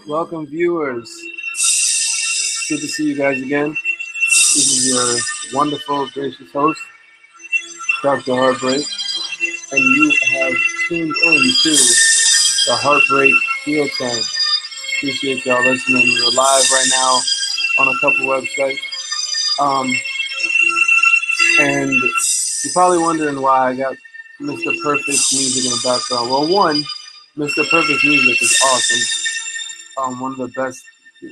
Welcome, viewers. Good to see you guys again. This is your wonderful, gracious host, Dr. Heartbreak, and you have tuned in to the Heartbreak HeartbreakHEELTurn. Appreciate y'all listening. We're live right now on a couple websites. And you're probably wondering why I got Mr. Perfect's music in the background. Well, one, Mr. Perfect's music is awesome. One of the best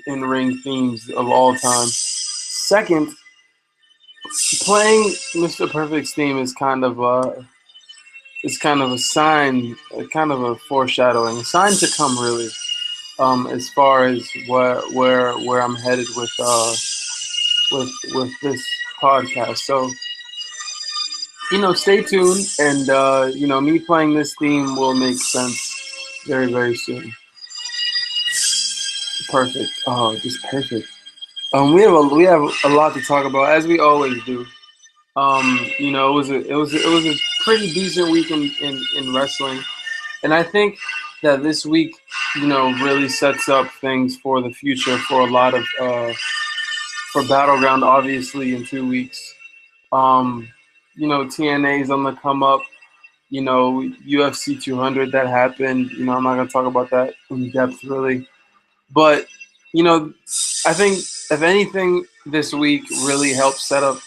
in-ring themes of all time. Second, playing Mr. Perfect's theme is kind of a sign, kind of a foreshadowing, a sign to come, really. As far as where I'm headed with this podcast. So, stay tuned, and me playing this theme will make sense very, very soon. Perfect. Oh, just perfect. We have a lot to talk about, as we always do. It was a pretty decent week in wrestling, and I think that this week, really sets up things for the future for a lot of for Battleground, obviously in 2 weeks. TNA's on the come up. UFC 200 that happened. I'm not gonna talk about that in depth really. But, I think, if anything, this week really helped set up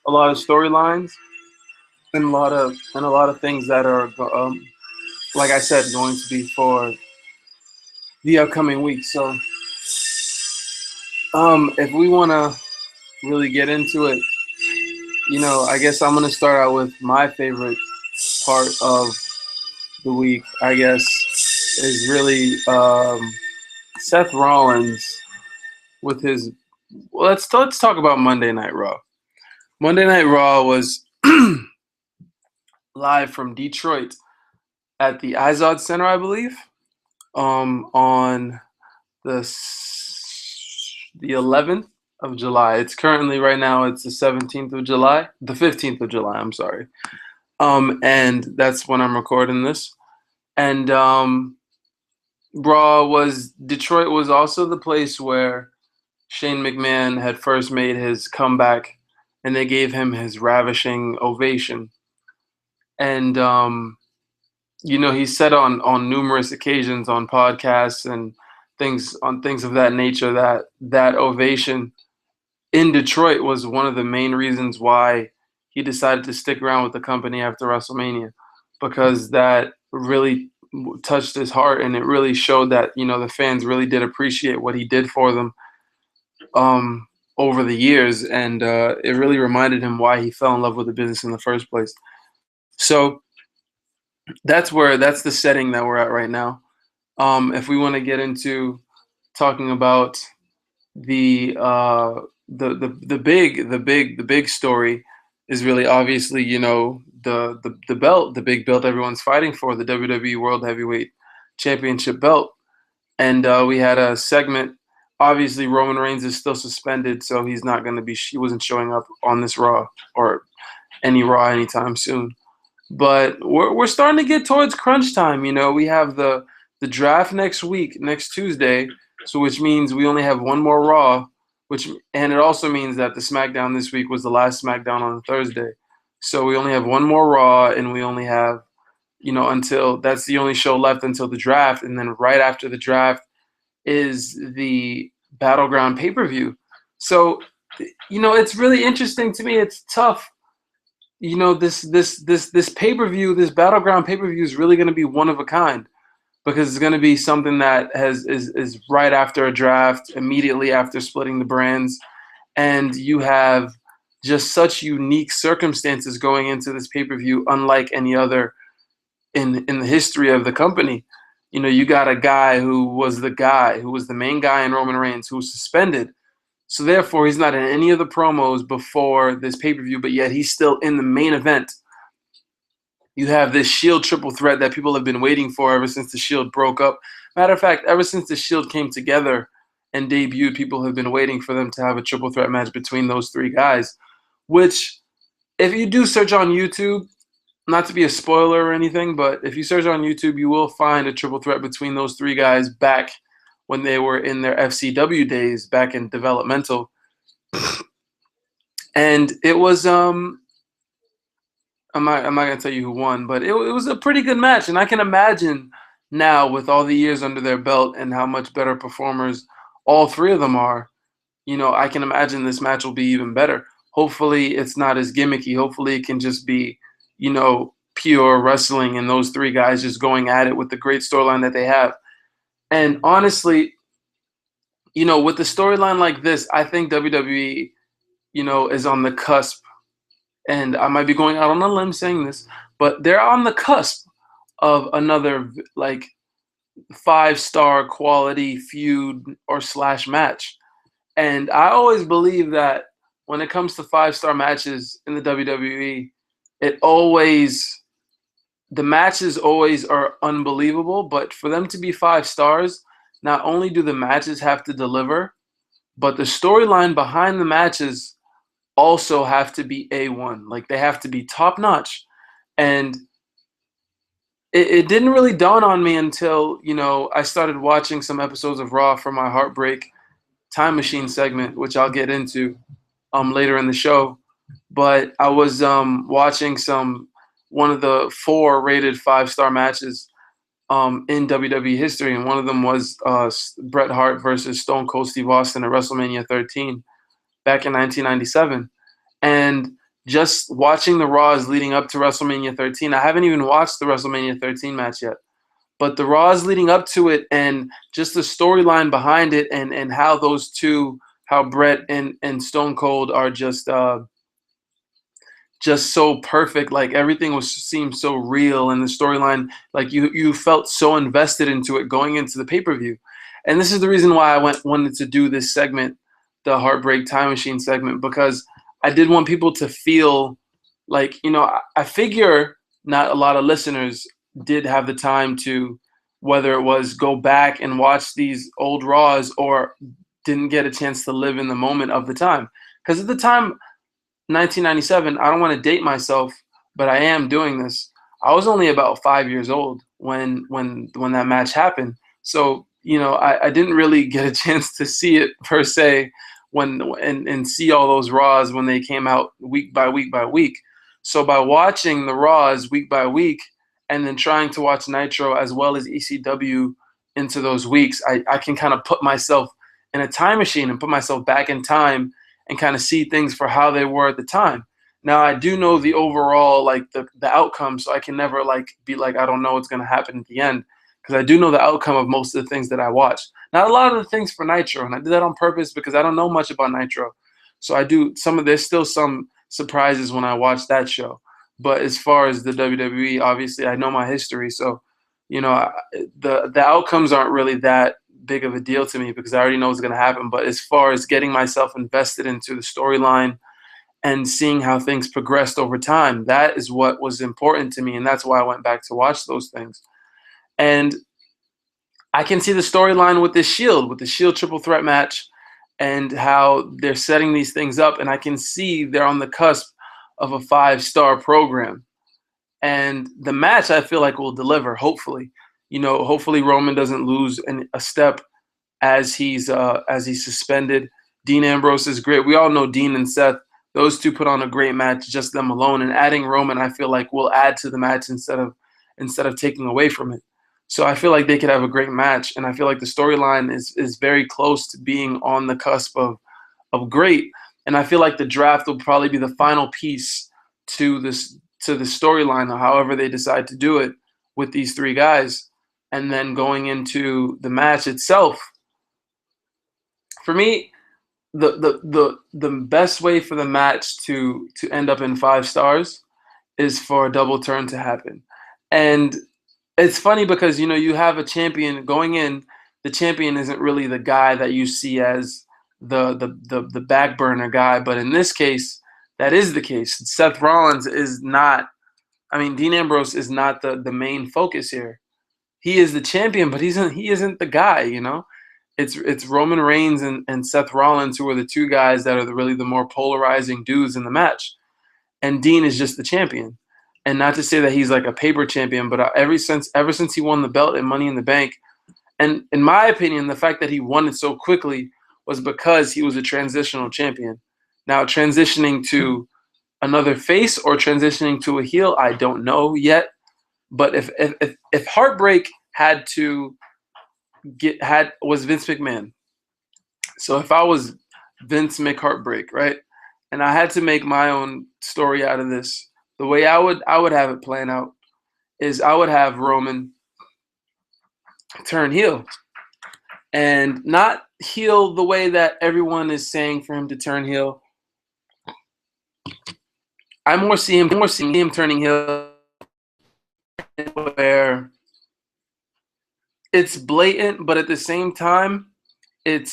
a lot of storylines and a lot of things that are, like I said, going to be for the upcoming week. So, if we want to really get into it, I guess I'm going to start out with my favorite part of the week, I guess, is really Seth Rollins with his. Well, let's talk about Monday Night Raw. Monday Night Raw was live from Detroit at the Izod Center, I believe, on the 11th of July. It's currently right now. It's the 17th of July, the 15th of July. I'm sorry, and that's when I'm recording this, and Detroit was also the place where Shane McMahon had first made his comeback, and they gave him his ravishing ovation. And he said on numerous occasions on podcasts and things of that nature that ovation in Detroit was one of the main reasons why he decided to stick around with the company after WrestleMania, because that really touched his heart, and it really showed that the fans really did appreciate what he did for them over the years, and it really reminded him why he fell in love with the business in the first place. So that's the setting that we're at right now. If we want to get into talking about the big story, is really obviously the belt, the big belt everyone's fighting for, the WWE World Heavyweight Championship belt. And we had a segment. Obviously, Roman Reigns is still suspended, so he wasn't showing up on this Raw or any Raw anytime soon. But we're starting to get towards crunch time. We have the draft next week, next Tuesday, so which means we only have one more Raw, and it also means that the Smackdown this week was the last Smackdown on Thursday. So we only have one more Raw, and we only have, until that's the only show left until the draft, and then right after the draft is the Battleground pay-per-view. So, it's really interesting to me. It's tough. This pay-per-view, this Battleground pay-per-view is really going to be one of a kind, because it's going to be something that is right after a draft, immediately after splitting the brands, and you have just such unique circumstances going into this pay-per-view, unlike any other in the history of the company. You got a guy who was the main guy in Roman Reigns, who was suspended. So therefore, he's not in any of the promos before this pay-per-view, but yet he's still in the main event. You have this Shield triple threat that people have been waiting for ever since the Shield broke up. Matter of fact, ever since the Shield came together and debuted, people have been waiting for them to have a triple threat match between those three guys, which, if you do search on YouTube, not to be a spoiler or anything, but if you search on YouTube, you will find a triple threat between those three guys back when they were in their FCW days back in developmental. And it was I'm not gonna tell you who won, but it was a pretty good match, and I can imagine now with all the years under their belt and how much better performers all three of them are. I can imagine this match will be even better. Hopefully, it's not as gimmicky. Hopefully, it can just be, pure wrestling and those three guys just going at it with the great storyline that they have. And honestly, with the storyline like this, I think WWE, is on the cusp. And I might be going out on a limb saying this, but they're on the cusp of another like 5-star quality feud or slash match. And I always believe that when it comes to 5-star matches in the WWE, the matches always are unbelievable, but for them to be 5 stars, not only do the matches have to deliver, but the storyline behind the matches also have to be A1. Like, they have to be top notch. And it didn't really dawn on me until, I started watching some episodes of Raw for my Heartbreak Time Machine segment, which I'll get into later in the show. But I was watching one of the 4 rated 5-star matches in WWE history, and one of them was Bret Hart versus Stone Cold Steve Austin at WrestleMania 13 back in 1997. And just watching the Raws leading up to WrestleMania 13, I haven't even watched the WrestleMania 13 match yet, but the Raws leading up to it and just the storyline behind it and how those two, how Bret and Stone Cold are just so perfect. Like, everything seemed so real, and the storyline, like you felt so invested into it going into the pay-per-view. And this is the reason why I wanted to do this segment, the Heartbreak Time Machine segment, because I did want people to feel like, I figure not a lot of listeners did have the time to, whether it was go back and watch these old Raws or didn't get a chance to live in the moment of the time. Because at the time, 1997, I don't want to date myself, but I am doing this. I was only about 5 years old when that match happened. So, I didn't really get a chance to see it per se and see all those Raws when they came out week by week by week. So by watching the Raws week by week and then trying to watch Nitro as well as ECW into those weeks, I can kind of put myself in a time machine and put myself back in time and kind of see things for how they were at the time. Now, I do know the overall, like the outcome, so I can never be like, I don't know what's going to happen at the end, because I do know the outcome of most of the things that I watched. Not a lot of the things for Nitro, and I did that on purpose because I don't know much about Nitro. So there's still some surprises when I watch that show. But as far as the WWE, obviously I know my history, so the outcomes aren't really that big of a deal to me because I already know what's going to happen. But as far as getting myself invested into the storyline and seeing how things progressed over time, that is what was important to me, and that's why I went back to watch those things. And I can see the storyline with the Shield triple threat match and how they're setting these things up, and I can see they're on the cusp of a 5-star program. And the match, I feel like, will deliver, hopefully. Hopefully Roman doesn't lose a step as he's suspended. Dean Ambrose is great. We all know Dean and Seth. Those two put on a great match, just them alone. And adding Roman, I feel like, will add to the match instead of taking away from it. So I feel like they could have a great match, and I feel like the storyline is very close to being on the cusp of great. And I feel like the draft will probably be the final piece to the storyline, or however they decide to do it with these 3 guys. And then going into the match itself, for me, the best way for the match to end up in 5 stars is for a double turn to happen. And it's funny because you have a champion going in. The champion isn't really the guy that you see as the back burner guy, but in this case, that is the case. Seth Rollins is not. Dean Ambrose is not the main focus here. He is the champion, but he isn't the guy. It's Roman Reigns and Seth Rollins who are the 2 guys that are really the more polarizing dudes in the match, and Dean is just the champion. And not to say that he's like a paper champion, but ever since he won the belt at Money in the Bank, And in my opinion, the fact that he won it so quickly was because he was a transitional champion. Now, transitioning to another face or transitioning to a heel, I don't know yet. But if Heartbreak was Vince McMahon, so if I was Vince McHeartbreak, right, and I had to make my own story out of this, the way I would have it plan out is I would have Roman turn heel, and not heel the way that everyone is saying for him to turn heel. I more see him turning heel where it's blatant, but at the same time, it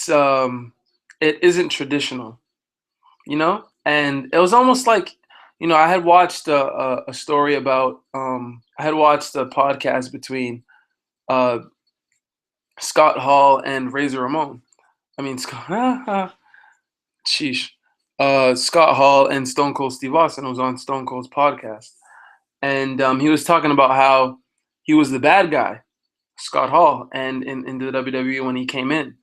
isn't traditional, you know. And it was almost like, I had watched a story about I had watched a podcast between Scott Hall and Razor Ramon. I mean, sheesh. Scott Hall and Stone Cold Steve Austin was on Stone Cold's podcast, and he was talking about how he was the bad guy, Scott Hall, and in the WWE when he came in,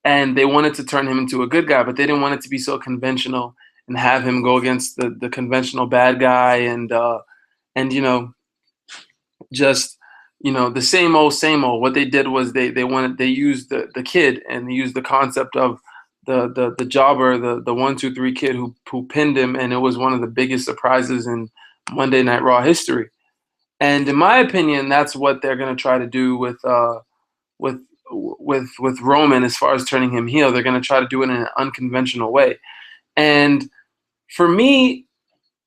and they wanted to turn him into a good guy, but they didn't want it to be so conventional and have him go against the conventional bad guy, and just the same old same old. What they did was they used the kid, and they used the concept of the jobber, the 1-2-3 kid who pinned him, and it was one of the biggest surprises in Monday Night Raw history. And in my opinion, that's what they're gonna try to do with Roman as far as turning him heel. They're gonna try to do it in an unconventional way. And for me,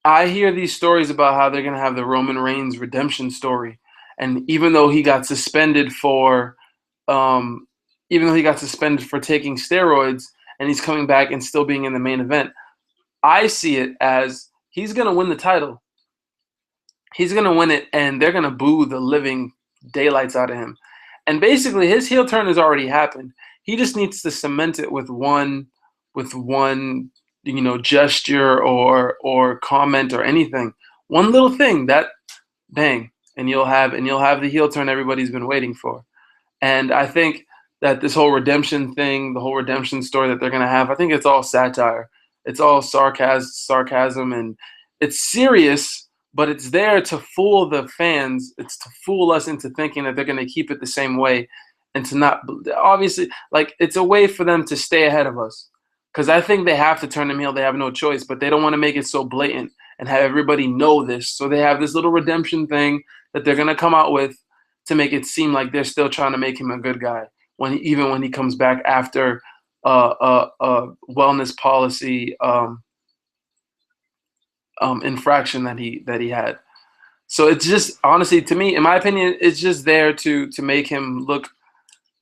I hear these stories about how they're gonna have the Roman Reigns redemption story. And even though he got suspended for taking steroids, and he's coming back and still being in the main event, I see it as he's gonna win the title. He's gonna win it, and they're gonna boo the living daylights out of him. And basically, his heel turn has already happened. He just needs to cement it with one gesture or comment or anything. One little thing that bang, and you'll have the heel turn everybody's been waiting for. And I think that this whole redemption thing, the whole redemption story that they're gonna have, I think it's all satire. It's all sarcasm, and it's serious, but it's there to fool the fans. It's to fool us into thinking that they're gonna keep it the same way, and to not, obviously, like, it's a way for them to stay ahead of us. Because I think they have to turn him heel. They have no choice, but they don't want to make it so blatant and have everybody know this. So they have this little redemption thing that they're gonna come out with to make it seem like they're still trying to make him a good guy even when he comes back after a wellness policy infraction that he had. So it's just, honestly, to me, in my opinion, it's just there to make him look,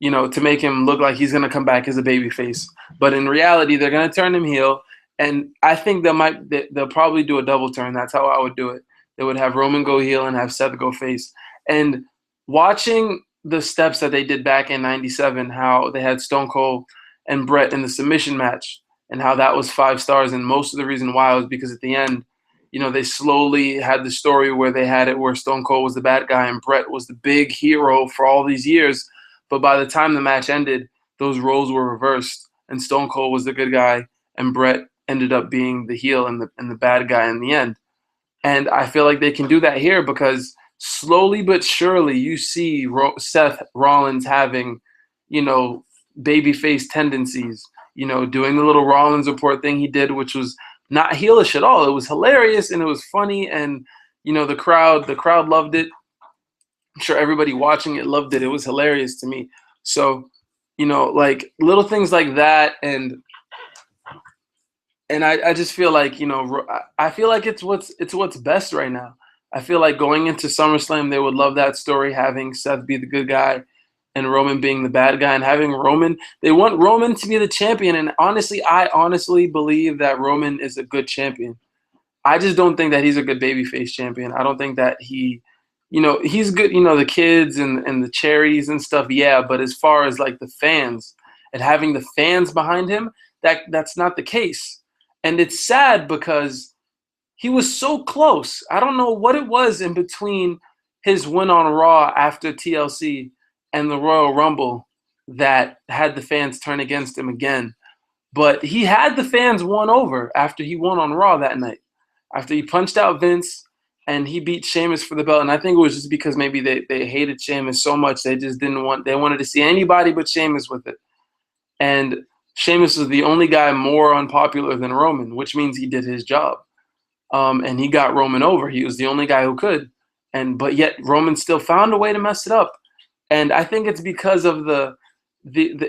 like he's gonna come back as a babyface. But in reality, they're gonna turn him heel, and I think they'll probably do a double turn. That's how I would do it. They would have Roman go heel and have Seth go face. And watching the steps that they did back in '97, how they had Stone Cold and Brett in the submission match, and how that was 5 stars, and most of the reason why was because at the end, they slowly had the story where they had it where Stone Cold was the bad guy and Brett was the big hero for all these years. But by the time the match ended, those roles were reversed, and Stone Cold was the good guy, and Brett ended up being the heel and the bad guy in the end. And I feel like they can do that here because slowly but surely you see Seth Rollins having, babyface tendencies, doing the little Rollins report thing he did, which was not heelish at all. It was hilarious and it was funny, and the crowd loved it. I'm sure everybody watching it loved it. It was hilarious to me. So, like little things like that, and I just feel like, I feel like it's what's best right now. I feel like going into SummerSlam, they would love that story, having Seth be the good guy and Roman being the bad guy, and having they want Roman to be the champion. And honestly, I honestly believe that Roman is a good champion. I just don't think that he's a good babyface champion. I don't think that he's good, the kids and the charities and stuff, yeah, but as far as like the fans and having the fans behind him, that's not the case. And it's sad because he was so close. I don't know what it was in between his win on Raw after TLC and the Royal Rumble, that had the fans turn against him again. But he had the fans won over after he won on Raw that night. After he punched out Vince and he beat Sheamus for the belt. And I think it was just because maybe they hated Sheamus so much they just they wanted to see anybody but Sheamus with it. And Sheamus was the only guy more unpopular than Roman, which means he did his job. And he got Roman over. He was the only guy who could. But yet Roman still found a way to mess it up. And I think it's because of the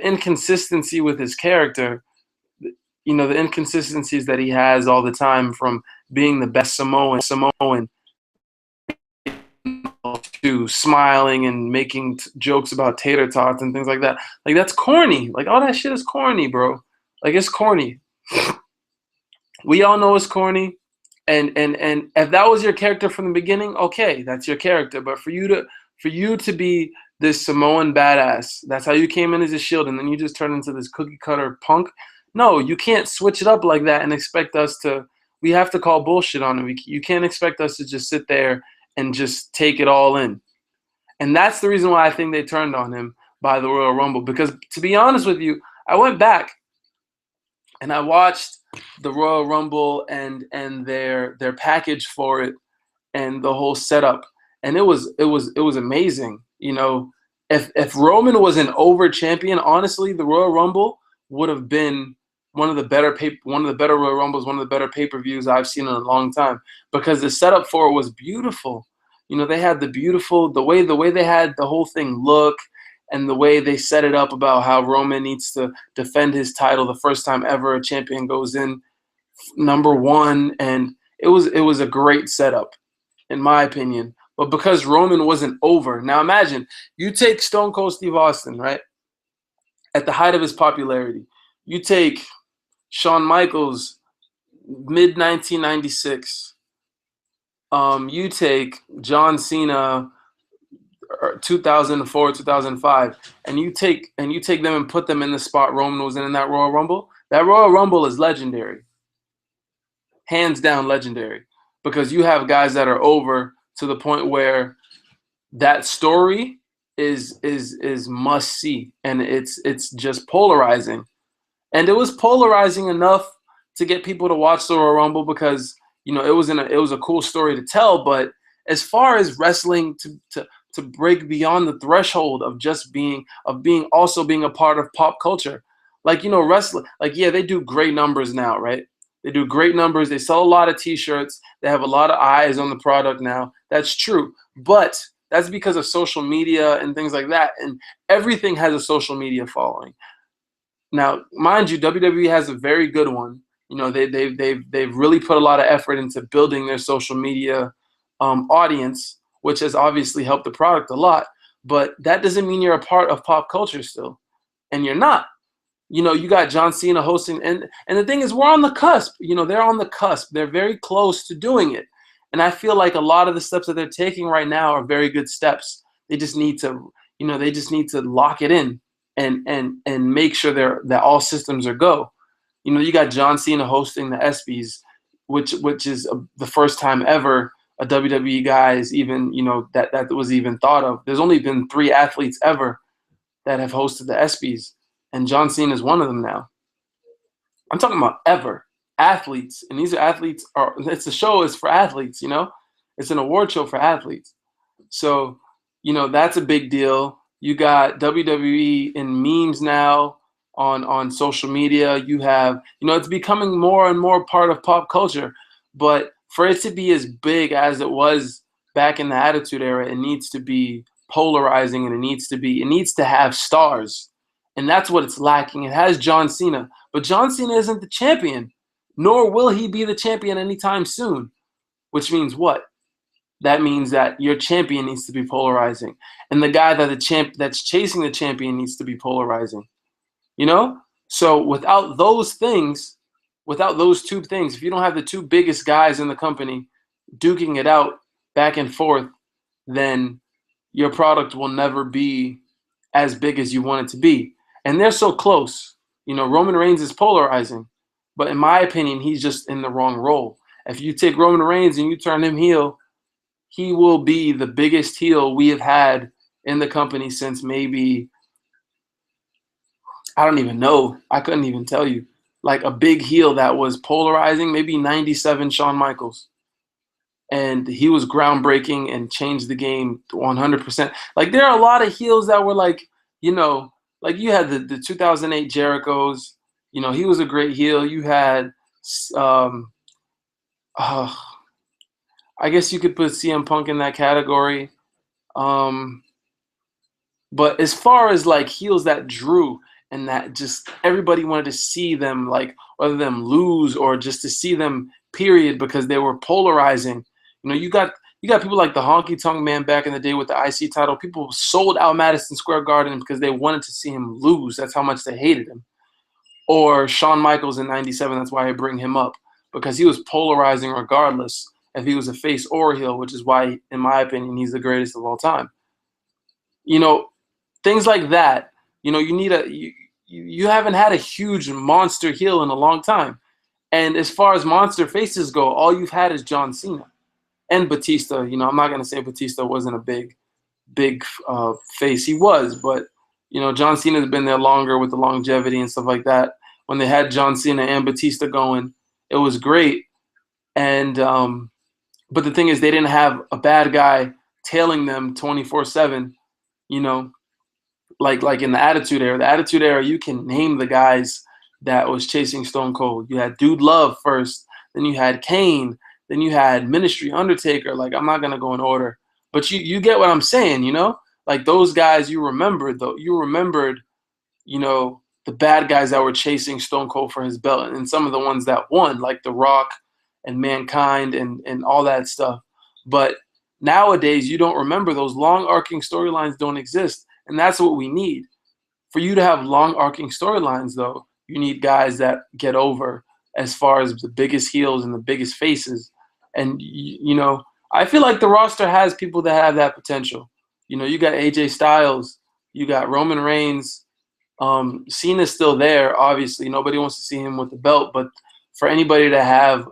inconsistency with his character. You know, the inconsistencies that he has all the time, from being the best Samoan to smiling and making jokes about tater tots and things like that. Like, that's corny. Like, all that shit is corny, bro. Like, it's corny. We all know it's corny. And if that was your character from the beginning, okay, that's your character. But for you to be this Samoan badass, that's how you came in as a Shield, and then you just turn into this cookie cutter punk. No, you can't switch it up like that and expect us to. We have to call bullshit on him. You can't expect us to just sit there and just take it all in. And that's the reason why I think they turned on him by the Royal Rumble. Because, to be honest with you, I went back and I watched the Royal Rumble and their package for it and the whole setup, and it was amazing. You know, if Roman was an over champion, honestly, the Royal Rumble would have been one of the better Royal Rumbles, one of the better pay-per-views I've seen in a long time, because the setup for it was beautiful. You know, they had the way they had the whole thing look, and the way they set it up about how Roman needs to defend his title the first time ever a champion goes in #1, and it was a great setup, in my opinion. But because Roman wasn't over, now imagine you take Stone Cold Steve Austin, right, at the height of his popularity. You take Shawn Michaels, mid-1996. You take John Cena, 2004, 2005, and you take them and put them in the spot Roman was in that Royal Rumble. That Royal Rumble is legendary, hands down legendary, because you have guys that are over to the point where that story is must see, and it's just polarizing. And it was polarizing enough to get people to watch the Royal Rumble because, you know, it was a cool story to tell. But as far as wrestling to break beyond the threshold of just being also being a part of pop culture, like, you know, wrestling, like, yeah, they do great numbers now, right? They do great numbers. They sell a lot of T-shirts. They have a lot of eyes on the product now. That's true. But that's because of social media and things like that. And everything has a social media following. Now, mind you, WWE has a very good one. You know, they've really put a lot of effort into building their social media audience, which has obviously helped the product a lot. But that doesn't mean you're a part of pop culture still, and you're not. You know, you got John Cena hosting, and the thing is, we're on the cusp. You know, they're on the cusp. They're very close to doing it, and I feel like a lot of the steps that they're taking right now are very good steps. They just need to, you know, lock it in and make sure that all systems are go. You know, you got John Cena hosting the ESPYs, which is the first time ever a WWE guy is even, you know, that was even thought of. There's only been 3 athletes ever that have hosted the ESPYs, and John Cena is one of them now. I'm talking about ever athletes, and these are athletes. It's a show is for athletes, you know. It's an award show for athletes. So, you know, that's a big deal. You got WWE in memes now on social media. You have, you know, it's becoming more and more part of pop culture. But for it to be as big as it was back in the Attitude Era, it needs to be polarizing, and it needs to have stars. And that's what it's lacking. It has John Cena, but John Cena isn't the champion, nor will he be the champion anytime soon. Which means what? That means that your champion needs to be polarizing, and the guy that's chasing the champion needs to be polarizing. You know? So without those 2 things, if you don't have the 2 biggest guys in the company duking it out back and forth, then your product will never be as big as you want it to be. And they're so close. You know, Roman Reigns is polarizing, but in my opinion, he's just in the wrong role. If you take Roman Reigns and you turn him heel, he will be the biggest heel we have had in the company since maybe I don't even know. I couldn't even tell you. Like a big heel that was polarizing, maybe 97 Shawn Michaels. And he was groundbreaking and changed the game 100%. Like there are a lot of heels that were like, you know, like you had the 2008 Jerichos. You know, he was a great heel. You had, um, uh, I guess you could put CM Punk in that category. Um, but as far as like heels that drew and that just everybody wanted to see them, like whether them lose or just to see them, period, because they were polarizing. You know, you got people like the Honky Tonk Man back in the day with the IC title. People sold out Madison Square Garden because they wanted to see him lose. That's how much they hated him. Or Shawn Michaels in '97. That's why I bring him up, because he was polarizing regardless if he was a face or a heel, which is why, in my opinion, he's the greatest of all time. You know, things like that. You know, you haven't had a huge monster heel in a long time. And as far as monster faces go, all you've had is John Cena and Batista. You know, I'm not gonna say Batista wasn't a big face. He was, but you know, John Cena's been there longer with the longevity and stuff like that. When they had John Cena and Batista going, it was great. And but the thing is, they didn't have a bad guy tailing them 24/7. You know, like in the Attitude Era. The Attitude Era, you can name the guys that was chasing Stone Cold. You had Dude Love first, then you had Kane, then you had Ministry, Undertaker. Like I'm not gonna go in order, but you get what I'm saying, you know? Like those guys you remembered though. You remembered, you know, the bad guys that were chasing Stone Cold for his belt, and some of the ones that won, like The Rock and Mankind and all that stuff. But nowadays you don't remember those long arcing storylines don't exist. And that's what we need. For you to have long arcing storylines, though, you need guys that get over as far as the biggest heels and the biggest faces. And, you know, I feel like the roster has people that have that potential. You know, you got AJ Styles, you got Roman Reigns. Cena's still there, obviously. Nobody wants to see him with the belt. But for anybody to have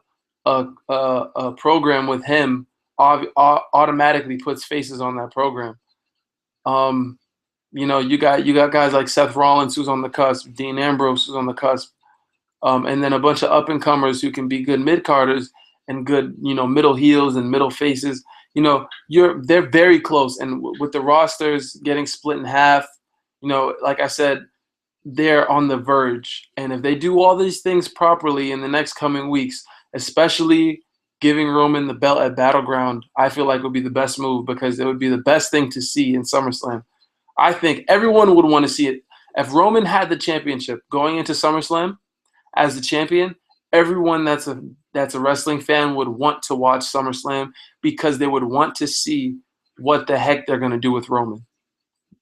a program with him automatically puts faces on that program. You know, you got guys like Seth Rollins, who's on the cusp, Dean Ambrose, who's on the cusp, and then a bunch of up and comers who can be good mid carders and good, you know, middle heels and middle faces. You know, they're very close, and with the rosters getting split in half, you know, like I said, they're on the verge. And if they do all these things properly in the next coming weeks, especially giving Roman the belt at Battleground, I feel like would be the best move, because it would be the best thing to see in SummerSlam. I think everyone would want to see it. If Roman had the championship going into SummerSlam as the champion, everyone that's a wrestling fan would want to watch SummerSlam, because they would want to see what the heck they're going to do with Roman.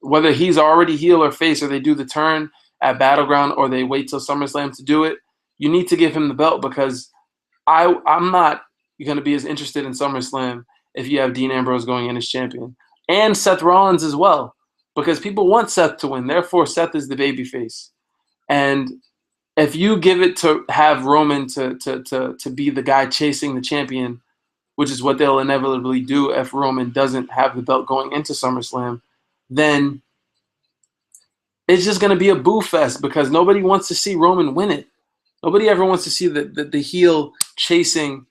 Whether he's already heel or face, or they do the turn at Battleground, or they wait till SummerSlam to do it, you need to give him the belt, because I'm not going to be as interested in SummerSlam if you have Dean Ambrose going in as champion. And Seth Rollins as well. Because people want Seth to win. Therefore, Seth is the babyface. And if you give it to have Roman to be the guy chasing the champion, which is what they'll inevitably do if Roman doesn't have the belt going into SummerSlam, then it's just going to be a boo fest, because nobody wants to see Roman win it. Nobody ever wants to see the heel chasing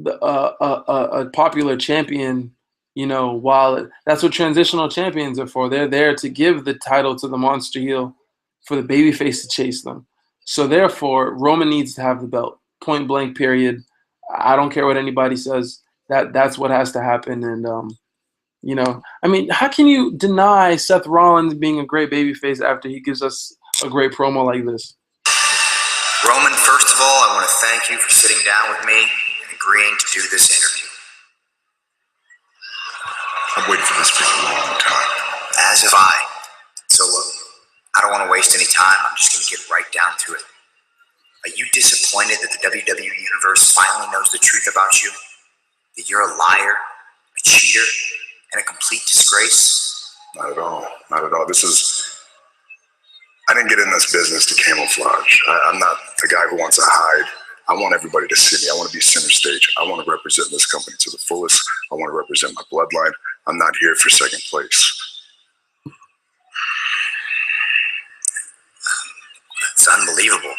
a popular champion. You know, while that's what transitional champions are for. They're there to give the title to the monster heel for the babyface to chase them. So therefore, Roman needs to have the belt. Point blank, period. I don't care what anybody says. That's what has to happen. And you know, I mean, how can you deny Seth Rollins being a great babyface after he gives us a great promo like this? Roman, first of all, I want to thank you for sitting down with me and agreeing to do this interview. I've waited for this for a long time. As have I. So look, I don't want to waste any time. I'm just going to get right down to it. Are you disappointed that the WWE Universe finally knows the truth about you? That you're a liar, a cheater, and a complete disgrace? Not at all. Not at all. I didn't get in this business to camouflage. I'm not the guy who wants to hide. I want everybody to see me. I want to be center stage. I want to represent this company to the fullest. I want to represent my bloodline. I'm not here for second place. was unbelievable.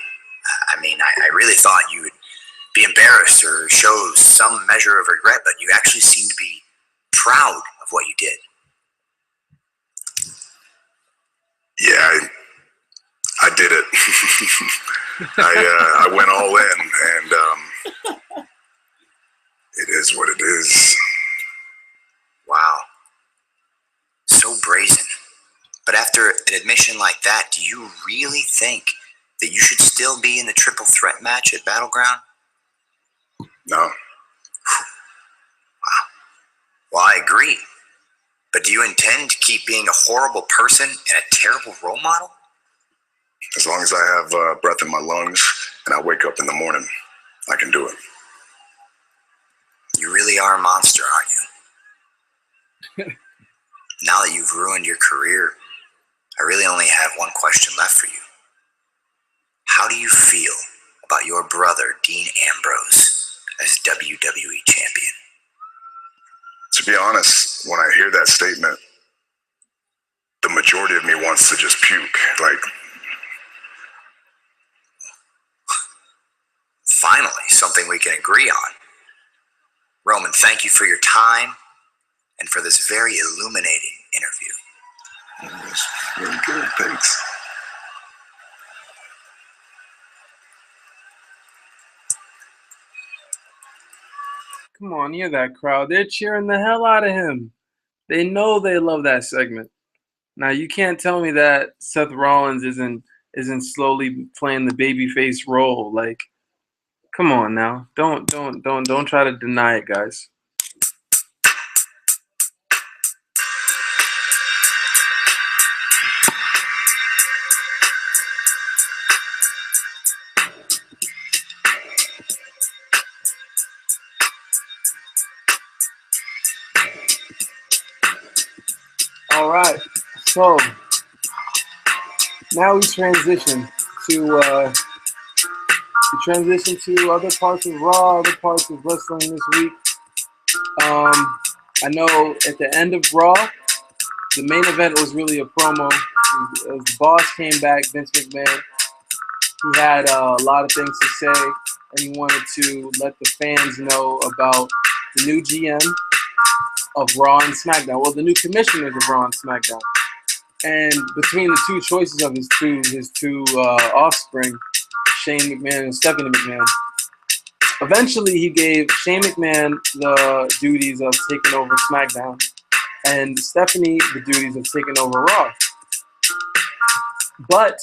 I mean, I really thought you would be embarrassed or show some measure of regret, but you actually seem to be proud of what you did. Yeah, I did it. I went all in, and it is what it is. Wow. So brazen. But after an admission like that, do you really think that you should still be in the triple threat match at Battleground? No. Wow. Well, I agree. But do you intend to keep being a horrible person and a terrible role model? As long as I have breath in my lungs and I wake up in the morning, I can do it. You really are a monster, aren't you? Now that you've ruined your career, I really only have one question left for you. How do you feel about your brother, Dean Ambrose, as WWE champion? To be honest, when I hear that statement, the majority of me wants to just puke. Like, finally, something we can agree on. Roman, thank you for your time and for this very illuminating interview. that's really good. Thanks. Come on, hear that crowd. They're cheering the hell out of him. They know they love that segment. Now you can't tell me that Seth Rollins isn't slowly playing the babyface role. Like, come on now. Don't try to deny it, guys. All right, so now we transition to other parts of Raw, other parts of wrestling this week. I know at the end of Raw, the main event was really a promo. As the boss came back, Vince McMahon, he had a lot of things to say, and he wanted to let the fans know about the new GM of Raw and Smackdown. Well, the new commissioners of Raw and Smackdown. And between the two choices of his two offspring, Shane McMahon and Stephanie McMahon, eventually he gave Shane McMahon the duties of taking over SmackDown and Stephanie the duties of taking over Raw. But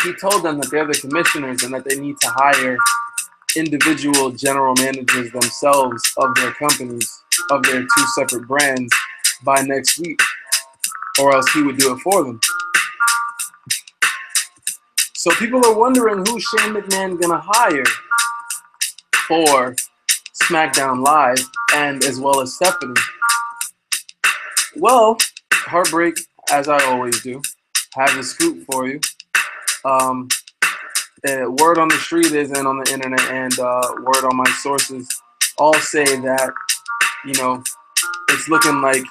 he told them that they're the commissioners and that they need to hire individual general managers themselves of their companies, of their two separate brands, by next week, or else he would do it for them. So people are wondering who's Shane McMahon gonna hire for SmackDown Live, and as well as Stephanie. Well, Heartbreak, as I always do, have a scoop for you. Word on the street is, and on the internet, and word on my sources all say that, it's looking like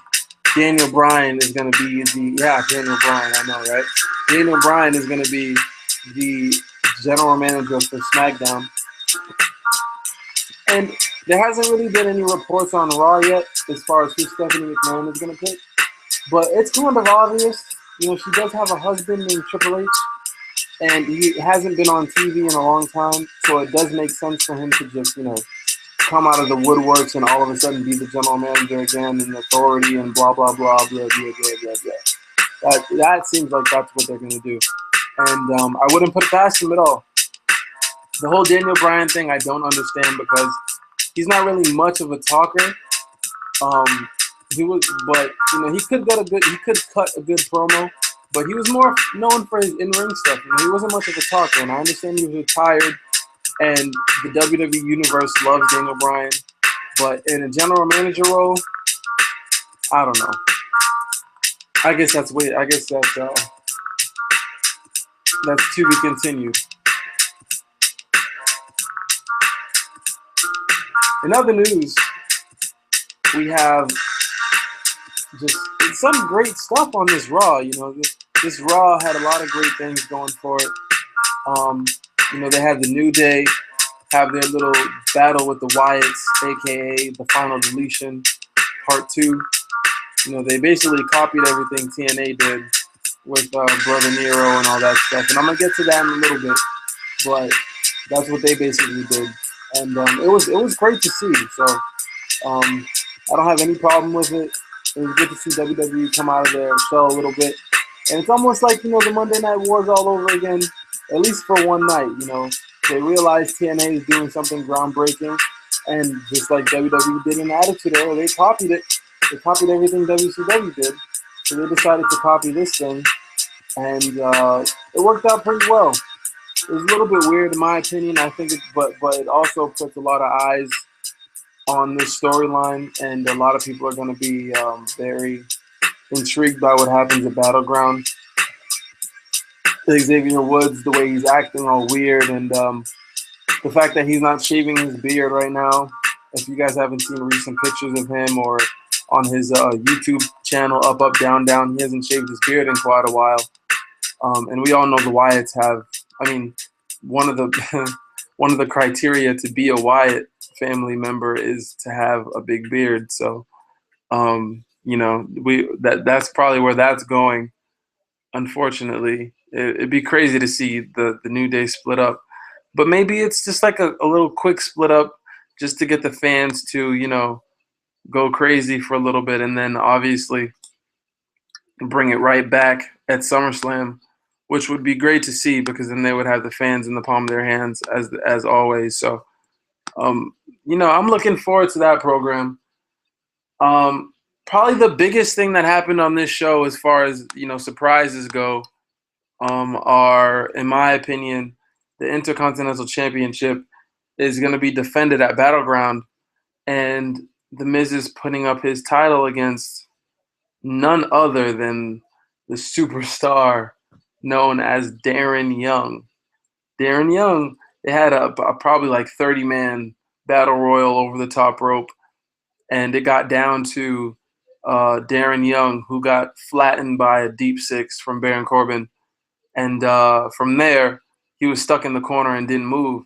Daniel Bryan is going to be Daniel Bryan, I know, right? Daniel Bryan is going to be the general manager for SmackDown. And there hasn't really been any reports on Raw yet as far as who Stephanie McMahon is going to pick. But it's kind of obvious. She does have a husband named Triple H, and he hasn't been on TV in a long time, so it does make sense for him to just, come out of the woodworks and all of a sudden be the general manager again and authority and blah, blah, blah, blah, blah, blah, blah, blah. That seems like that's what they're going to do. And I wouldn't put it past him at all. The whole Daniel Bryan thing I don't understand because he's not really much of a talker. He could cut a good promo, but he was more known for his in-ring stuff. He wasn't much of a talker, and I understand he was retired, and the WWE Universe loves Daniel Bryan, but in a general manager role, I don't know. I guess that's to be continued. In other news, we have just some great stuff on this Raw. This Raw had a lot of great things going for it. You know, they had the New Day have their little battle with the Wyatts, aka the Final Deletion Part 2. You know, they basically copied everything TNA did with Brother Nero and all that stuff. And I'm going to get to that in a little bit, but that's what they basically did. And it was great to see. So I don't have any problem with it. It was good to see WWE come out of their shell a little bit. And it's almost like, you know, the Monday Night Wars all over again, at least for one night. You know, they realized TNA is doing something groundbreaking. And just like WWE did in the Attitude Era, they copied it. They copied everything WCW did. So they decided to copy this thing. And it worked out pretty well. It was a little bit weird in my opinion. I think but it also puts a lot of eyes on this storyline, and a lot of people are going to be very intrigued by what happens at Battleground. Xavier Woods, the way he's acting all weird, and the fact that he's not shaving his beard right now. If you guys haven't seen recent pictures of him or on his YouTube channel, Up, Up, Down, Down, he hasn't shaved his beard in quite a while. And we all know the Wyatts have, I mean, one of the one of the criteria to be a Wyatt family member is to have a big beard. So, you know, that's probably where that's going. Unfortunately, it'd be crazy to see the New Day split up, but maybe it's just like a little quick split up just to get the fans to, you know, go crazy for a little bit, and then obviously bring it right back at SummerSlam, which would be great to see because then they would have the fans in the palm of their hands as always. So, you know, I'm looking forward to that program. Probably the biggest thing that happened on this show, as far as, you know, surprises go, are, in my opinion, the Intercontinental Championship is going to be defended at Battleground, and The Miz is putting up his title against none other than the superstar known as Darren Young. Darren Young, they had a probably like 30-man battle royal over the top rope, and it got down to Darren Young, who got flattened by a deep six from Baron Corbin. And from there, he was stuck in the corner and didn't move.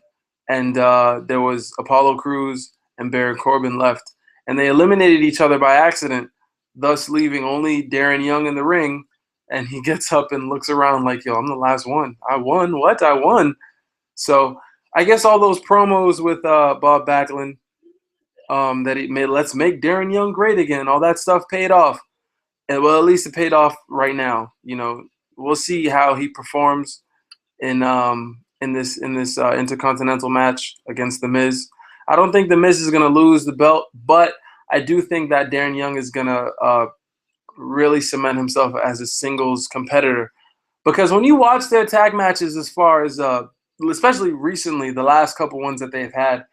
And there was Apollo Crews and Baron Corbin left. And they eliminated each other by accident, thus leaving only Darren Young in the ring. And he gets up and looks around like, yo, I'm the last one. I won? What? I won? So I guess all those promos with Bob Backlund, that he made, let's make Darren Young great again, all that stuff paid off. And well, at least it paid off right now. You know, we'll see how he performs in this Intercontinental match against The Miz. I don't think The Miz is going to lose the belt, but I do think that Darren Young is going to really cement himself as a singles competitor. Because when you watch their tag matches, as far as especially recently, the last couple ones that they've had,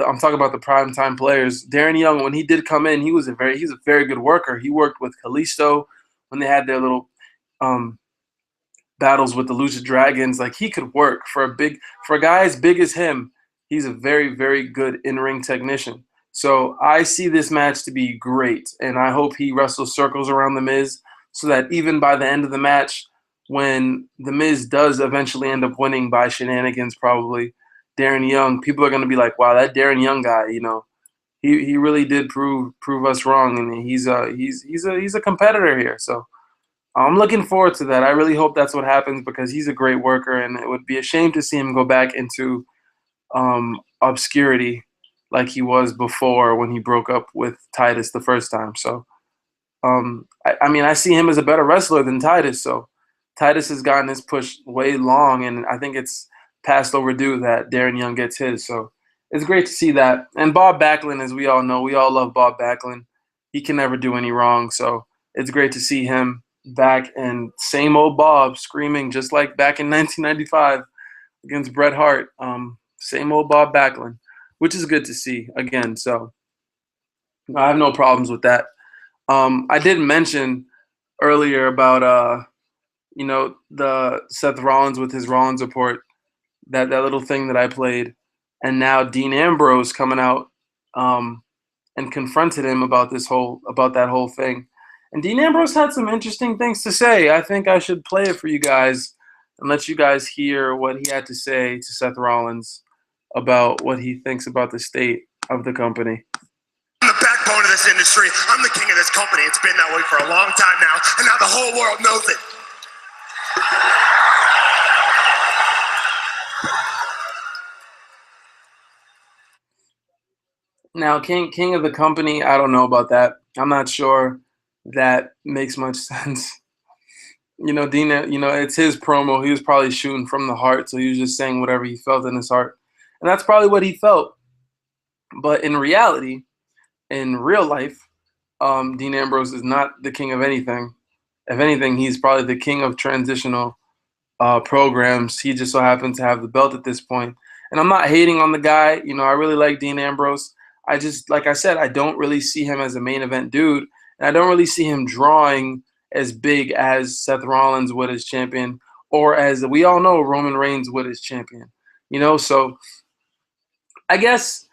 I'm talking about the primetime players. Darren Young, when he did come in, he's a very good worker. He worked with Kalisto when they had their little battles with the Lucha Dragons. Like, he could work for a guy as big as him. He's a very, very good in-ring technician. So I see this match to be great, and I hope he wrestles circles around The Miz so that even by the end of the match, when The Miz does eventually end up winning by shenanigans, probably, Darren Young, people are going to be like, wow, that Darren Young guy, you know, he really did prove us wrong, and he's a competitor here. So I'm looking forward to that. I really hope that's what happens because he's a great worker, and it would be a shame to see him go back into obscurity like he was before when he broke up with Titus the first time. So I mean, I see him as a better wrestler than Titus. So Titus has gotten his push way long, and I think it's past overdue that Darren Young gets his. So it's great to see that. And Bob Backlund, as we all know, we all love Bob Backlund. He can never do any wrong. So it's great to see him back, and same old Bob screaming just like back in 1995 against Bret Hart. Same old Bob Backlund, which is good to see again. So I have no problems with that. I did mention earlier about you know, the Seth Rollins with his Rollins report, that little thing that I played, and now Dean Ambrose coming out and confronted him about that whole thing. And Dean Ambrose had some interesting things to say. I think I should play it for you guys and let you guys hear what he had to say to Seth Rollins about what he thinks about the state of the company. I'm the backbone of this industry. I'm the king of this company. It's been that way for a long time now, and now the whole world knows it. Now, king of the company, I don't know about that. I'm not sure that makes much sense. Dina, it's his promo. He was probably shooting from the heart, so he was just saying whatever he felt in his heart. And that's probably what he felt. But in reality, in real life, Dean Ambrose is not the king of anything. If anything, he's probably the king of transitional programs. He just so happens to have the belt at this point. And I'm not hating on the guy. I really like Dean Ambrose. I just, like I said, I don't really see him as a main event dude. And I don't really see him drawing as big as Seth Rollins would as champion, or as we all know Roman Reigns would as champion. So I guess,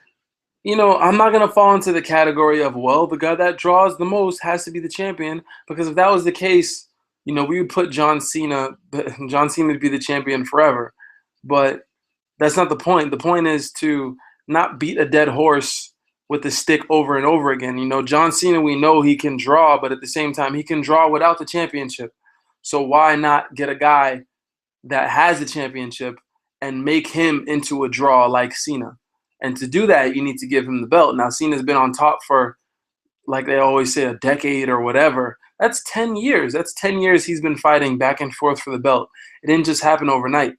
I'm not going to fall into the category of, well, the guy that draws the most has to be the champion, because if that was the case, we would put John Cena to be the champion forever. But that's not the point. The point is to not beat a dead horse with the stick over and over again. John Cena, we know he can draw, but at the same time, he can draw without the championship. So why not get a guy that has the championship and make him into a draw like Cena? And to do that, you need to give him the belt. Now, Cena's been on top for, like they always say, a decade or whatever. That's 10 years. That's 10 years he's been fighting back and forth for the belt. It didn't just happen overnight.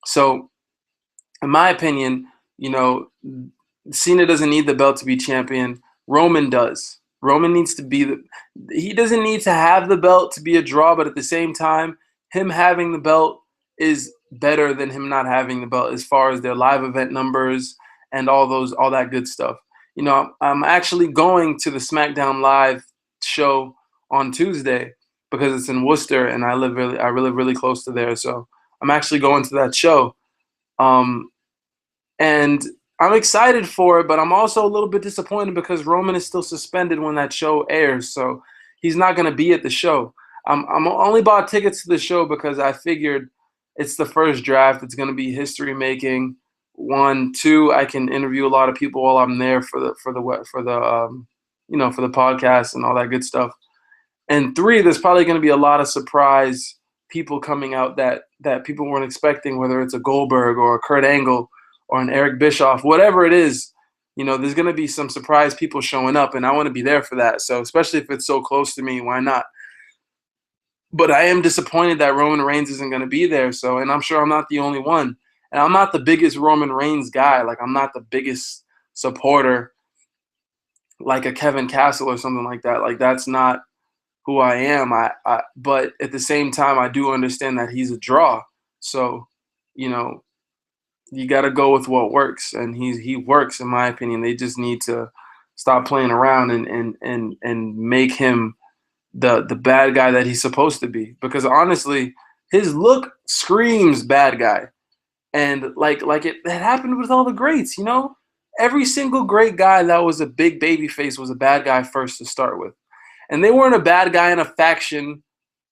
So, in my opinion, Cena doesn't need the belt to be champion. Roman does. Roman needs to be he doesn't need to have the belt to be a draw, but at the same time, him having the belt is better than him not having the belt as far as their live event numbers and all that good stuff. I'm actually going to the Smackdown Live show on Tuesday because it's in Worcester and I live really close to there. So I'm actually going to that show. And I'm excited for it, but I'm also a little bit disappointed because Roman is still suspended when that show airs, so he's not going to be at the show. I'm only bought tickets to the show because I figured it's the first draft. It's going to be history making. 1, 2, I can interview a lot of people while I'm there for the podcast and all that good stuff. And 3, there's probably going to be a lot of surprise people coming out that people weren't expecting, whether it's a Goldberg or a Kurt Angle or an Eric Bischoff, whatever it is. There's going to be some surprise people showing up, and I want to be there for that. So especially if it's so close to me, why not? But I am disappointed that Roman Reigns isn't going to be there. So, and I'm sure I'm not the only one. And I'm not the biggest Roman Reigns guy. Like, I'm not the biggest supporter like a Kevin Castle or something like that. Like, that's not who I am. But at the same time, I do understand that he's a draw. So, you got to go with what works, and he works, in my opinion. They just need to stop playing around and make him the bad guy that he's supposed to be. Because honestly, his look screams bad guy, and like it happened with all the greats. Every single great guy that was a big baby face was a bad guy first to start with, and they weren't a bad guy in a faction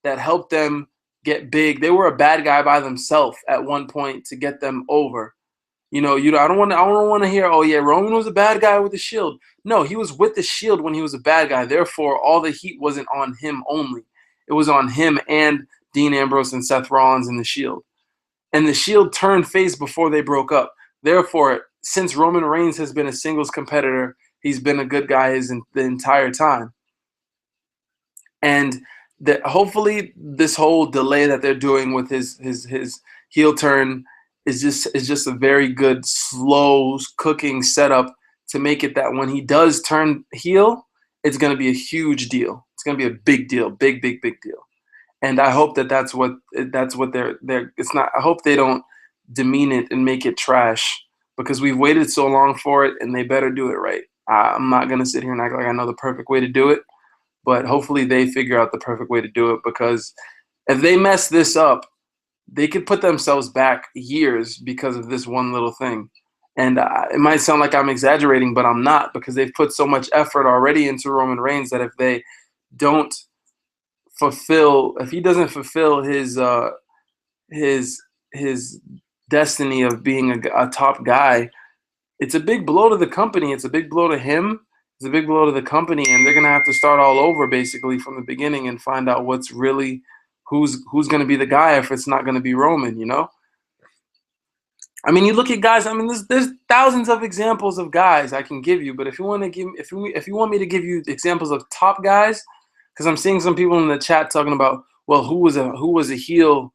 that helped them get big. They were a bad guy by themselves at one point to get them over. I don't want to hear, oh yeah, Roman was a bad guy with the Shield. No, he was with the Shield when he was a bad guy. Therefore, all the heat wasn't on him only. It was on him and Dean Ambrose and Seth Rollins and the Shield. And the Shield turned face before they broke up. Therefore, since Roman Reigns has been a singles competitor, he's been a good guy the entire time. And hopefully this whole delay that they're doing with his heel turn is just a very good slow cooking setup to make it that when he does turn heel, it's going to be a huge deal. It's going to be a big deal, big deal. And I hope that's what they're it's not. I hope they don't demean it and make it trash, because we've waited so long for it, and they better do it right. I'm not going to sit here and act like I know the perfect way to do it. But hopefully they figure out the perfect way to do it, because if they mess this up, they could put themselves back years because of this one little thing. And it might sound like I'm exaggerating, but I'm not, because they've put so much effort already into Roman Reigns that if they don't if he doesn't fulfill his his destiny of being a top guy, it's a big blow to the company. It's a big blow to him. It's a big blow to the company, and they're gonna have to start all over basically from the beginning and find out what's really who's gonna be the guy if it's not gonna be Roman. You know. I mean, you look at guys. I mean, there's thousands of examples of guys I can give you, but if you want to give, if you want me to give you examples of top guys, because I'm seeing some people in the chat talking about, well, who was a heel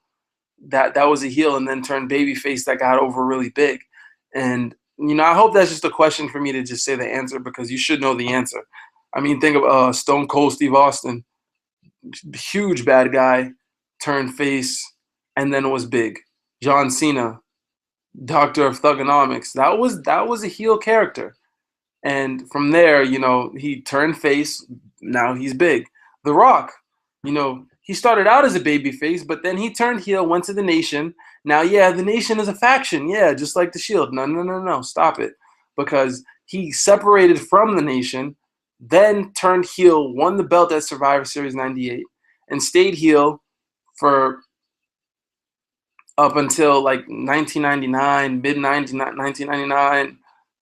that was a heel and then turned babyface that got over really big, and you know, I hope that's just a question for me to just say the answer because you should know the answer. I mean, think of Stone Cold Steve Austin, huge bad guy, turned face, and then was big. John Cena, Doctor of Thugonomics, that was a heel character, and from there, you know, he turned face. Now he's big. The Rock, you know, he started out as a babyface, but then he turned heel, went to the Nation. Now, yeah, the Nation is a faction, yeah, just like the Shield. No, stop it, because he separated from the Nation, then turned heel, won the belt at Survivor Series '98, and stayed heel for up until like 1999, mid 1999,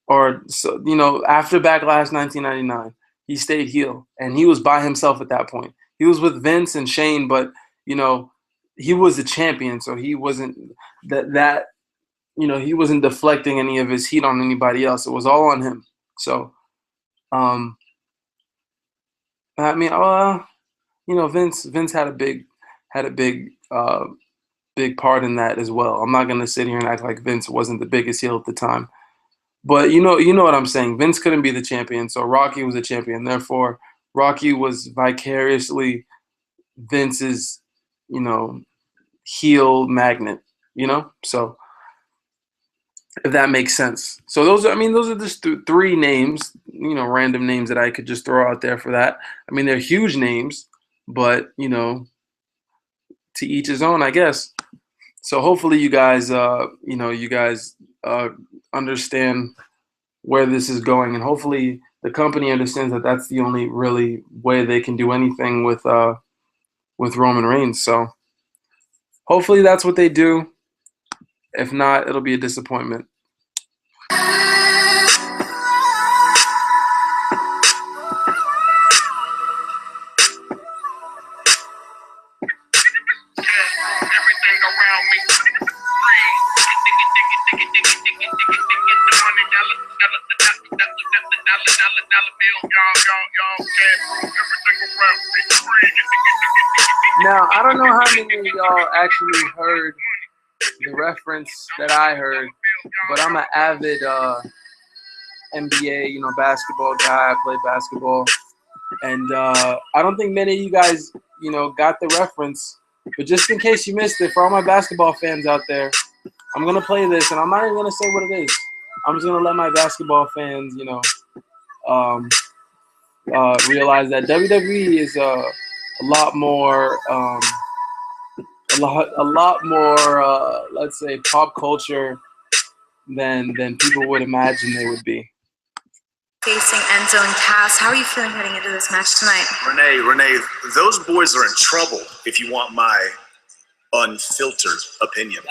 or so, you know, after Backlash 1999, he stayed heel, and he was by himself at that point. He was with Vince and Shane, but you know, he was the champion, so he wasn't that you know, he wasn't deflecting any of his heat on anybody else. It was all on him. So, I mean, you know, Vince had a big big part in that as well. I'm not gonna sit here and act like Vince wasn't the biggest heel at the time, but you know what I'm saying. Vince couldn't be the champion, so Rocky was the champion. Therefore, Rocky was vicariously Vince's, you know, heel magnet. You know, so if that makes sense. So those are just three names, you know, random names that I could just throw out there for that. I mean, they're huge names, but you know, to each his own, I guess. So hopefully you guys, understand where this is going, and hopefully the company understands that that's the only really way they can do anything with Roman Reigns. So hopefully that's what they do. If not, it'll be a disappointment. Now, I don't know how many of y'all actually heard the reference that I heard, but I'm an avid NBA, you know, basketball guy. I play basketball, and I don't think many of you guys, you know, got the reference. But just in case you missed it, for all my basketball fans out there, I'm gonna play this, and I'm not even gonna say what it is. I'm just gonna let my basketball fans, you know, realize that WWE is a lot more, let's say, pop culture than people would imagine they would be. Facing Enzo and Cass, how are you feeling heading into this match tonight? Renee, those boys are in trouble if you want my unfiltered opinion.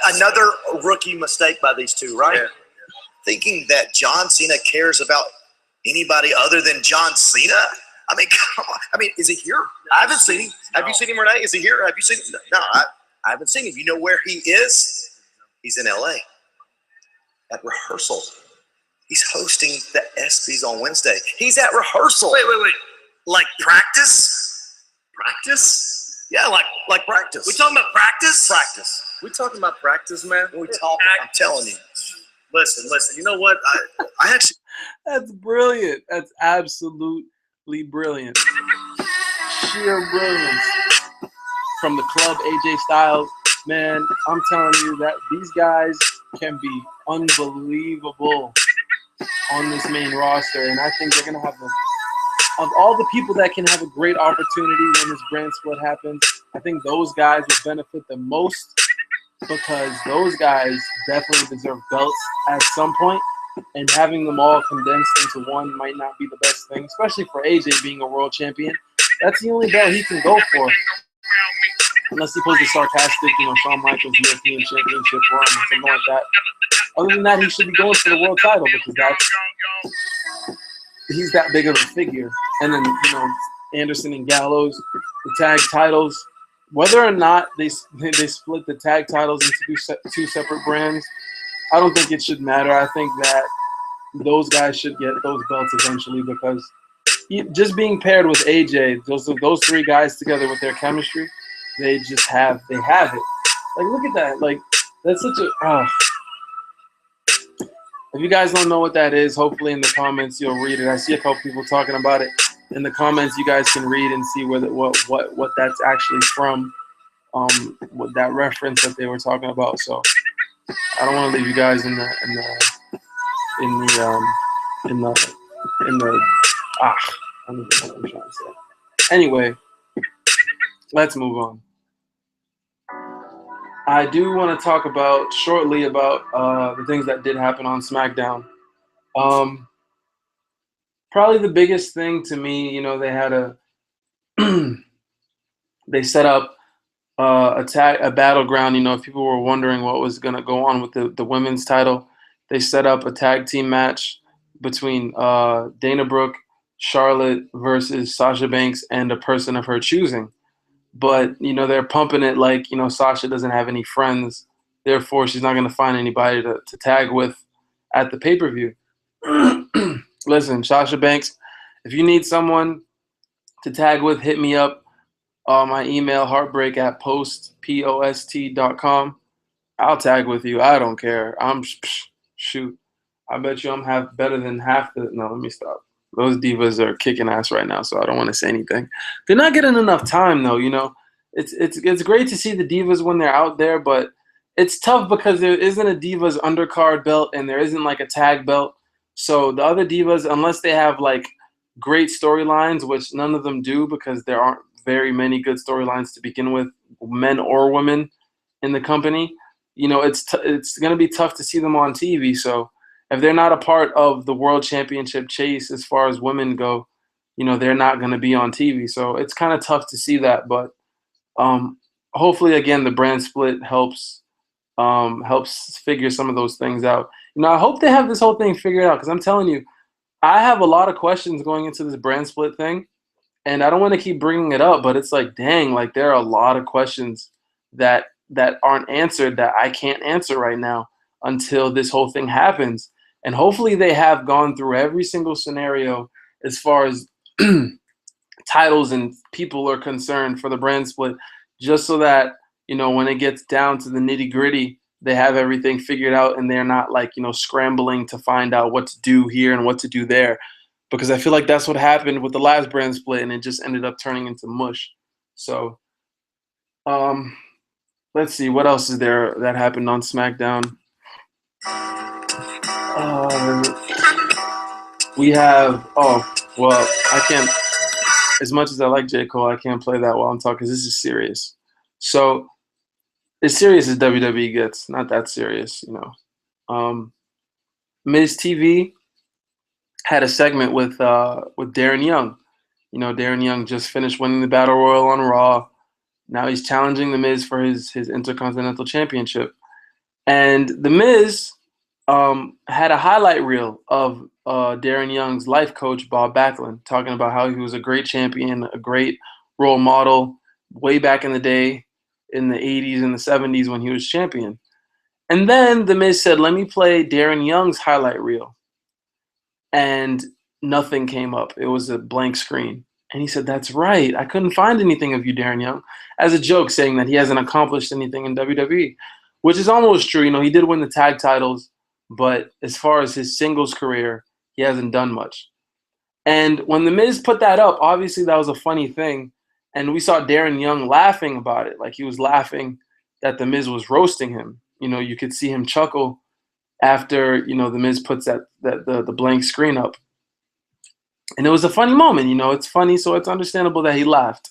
Another rookie mistake by these two, right? Yeah. Thinking that John Cena cares about anybody other than John Cena? I mean, come on. I mean, is he here? I haven't seen him. Have you seen him, Renee? Is he here? Have you seen him? No, I haven't seen him. You know where he is? He's in LA at rehearsal. He's hosting the ESPYs on Wednesday. He's at rehearsal. Wait. Like practice? Practice? Yeah, like practice. We talking about practice? Practice. We talking about practice, man? We talking. I'm telling you. Listen. You know what? I actually. That's brilliant. That's absolutely brilliant. Sheer brilliance from the club, AJ Styles. Man, I'm telling you that these guys can be unbelievable on this main roster, and I think they're gonna have of all the people that can have a great opportunity when this brand split happens, I think those guys will benefit the most because those guys definitely deserve belts at some point, and having them all condensed into one might not be the best thing, especially for AJ being a world champion. That's the only belt he can go for. unless he pulls the sarcastic, Shawn Michaels European Championship run or something like that. Other than that, he should be going for the world title because he's that big of a figure. And then, Anderson and Gallows, the tag titles, whether or not they split the tag titles into two separate brands, I don't think it should matter. I think that those guys should get those belts eventually because just being paired with AJ, those three guys together with their chemistry, they have it. Like, look at that. Like, that's such a if you guys don't know what that is, hopefully in the comments you'll read it. I see a couple people talking about it in the comments. You guys can read and see what that's actually from. What that reference that they were talking about. So I don't want to leave you guys in the I don't know what I'm trying to say. Anyway, let's move on. I do want to talk shortly about the things that did happen on SmackDown. Probably the biggest thing to me, they had they set up a battleground. If people were wondering what was going to go on with the women's title, they set up a tag team match between Dana Brooke, Charlotte versus Sasha Banks and a person of her choosing. But, they're pumping it like, Sasha doesn't have any friends. Therefore, she's not going to find anybody to tag with at the pay-per-view. Listen, Sasha Banks, if you need someone to tag with, hit me up. My email, heartbreak@post.com. I'll tag with you. I don't care. Shoot. I bet you I'm better than half the – no, let me stop. Those divas are kicking ass right now, so I don't want to say anything. They're not getting enough time, though. It's great to see the divas when they're out there, but it's tough because there isn't a divas undercard belt and there isn't like a tag belt. So the other divas, unless they have like great storylines, which none of them do because there aren't very many good storylines to begin with, men or women in the company, it's going to be tough to see them on TV. So if they're not a part of the World Championship chase as far as women go, they're not going to be on TV. So it's kind of tough to see that. But hopefully, again, the brand split helps figure some of those things out. I hope they have this whole thing figured out because I'm telling you, I have a lot of questions going into this brand split thing. And I don't want to keep bringing it up, but it's like, dang, like there are a lot of questions that aren't answered that I can't answer right now until this whole thing happens. And hopefully they have gone through every single scenario as far as titles and people are concerned for the brand split, just so that, when it gets down to the nitty gritty, they have everything figured out and they're not like, scrambling to find out what to do here and what to do there. Because I feel like that's what happened with the last brand split and it just ended up turning into mush. So let's see, what else is there that happened on SmackDown? We have, I can't, as much as I like J. Cole, I can't play that while I'm talking because this is serious. So as serious as WWE gets, not that serious, Miz TV had a segment with Darren Young. Darren Young just finished winning the Battle Royal on Raw. Now he's challenging The Miz for his Intercontinental Championship. And The Miz had a highlight reel of Darren Young's life coach, Bob Backlund, talking about how he was a great champion, a great role model way back in the day in the 80s and the 70s when he was champion. And then The Miz said, let me play Darren Young's highlight reel. And nothing came up. It was a blank screen. And he said, that's right. I couldn't find anything of you, Darren Young, as a joke, saying that he hasn't accomplished anything in WWE, which is almost true. He did win the tag titles, but as far as his singles career, he hasn't done much. And when The Miz put that up, obviously that was a funny thing. And we saw Darren Young laughing about it. Like he was laughing that The Miz was roasting him. You could see him chuckle after, The Miz puts the blank screen up. And it was a funny moment. It's funny, so it's understandable that he laughed.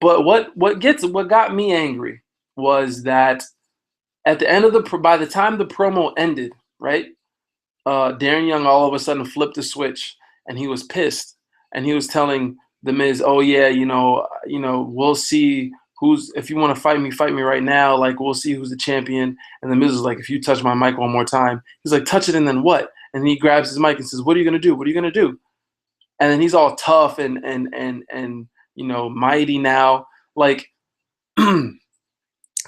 But what got me angry was that at the end of by the time the promo ended, right, Darren Young all of a sudden flipped the switch and he was pissed and he was telling The Miz, oh yeah, we'll see if you want to fight me right now. Like, we'll see who's the champion. And the Miz is like, if you touch my mic one more time, he's like, touch it and then what? And then he grabs his mic and says, what are you gonna do? What are you gonna do? And then he's all tough and mighty now. Like,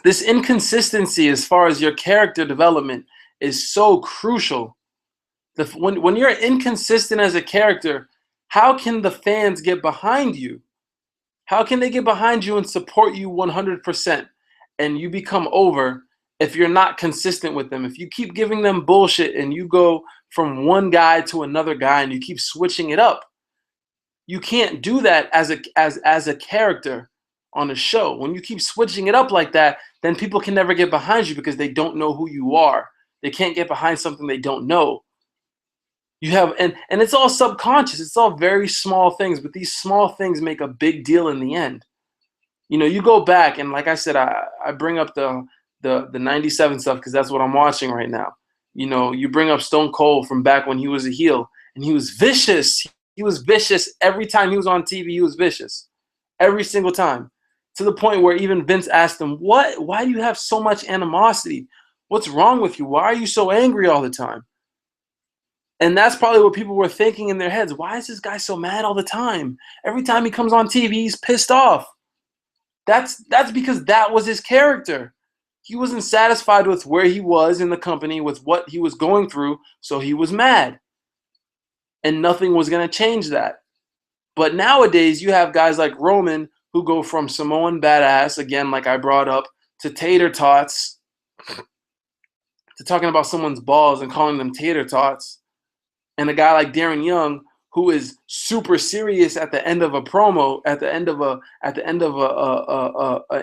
this inconsistency as far as your character development is so crucial. When you're inconsistent as a character, how can the fans get behind you? How can they get behind you and support you 100% and you become over if you're not consistent with them? If you keep giving them bullshit and you go from one guy to another guy and you keep switching it up, you can't do that as a character on a show. When you keep switching it up like that, then people can never get behind you because they don't know who you are. They can't get behind something they don't know. You have, and it's all subconscious. It's all very small things, but these small things make a big deal in the end. You go back, and like I said, I bring up the 97 stuff because that's what I'm watching right now. You bring up Stone Cold from back when he was a heel, and he was vicious. He was vicious every time he was on TV. He was vicious every single time, to the point where even Vince asked him, why do you have so much animosity? What's wrong with you? Why are you so angry all the time? And that's probably what people were thinking in their heads. Why is this guy so mad all the time? Every time he comes on TV, he's pissed off. That's because that was his character. He wasn't satisfied with where he was in the company, with what he was going through, so he was mad. And nothing was going to change that. But nowadays, you have guys like Roman who go from Samoan badass, again, like I brought up, to tater tots, to talking about someone's balls and calling them tater tots. And a guy like Darren Young, who is super serious at the end of a promo, at the end of a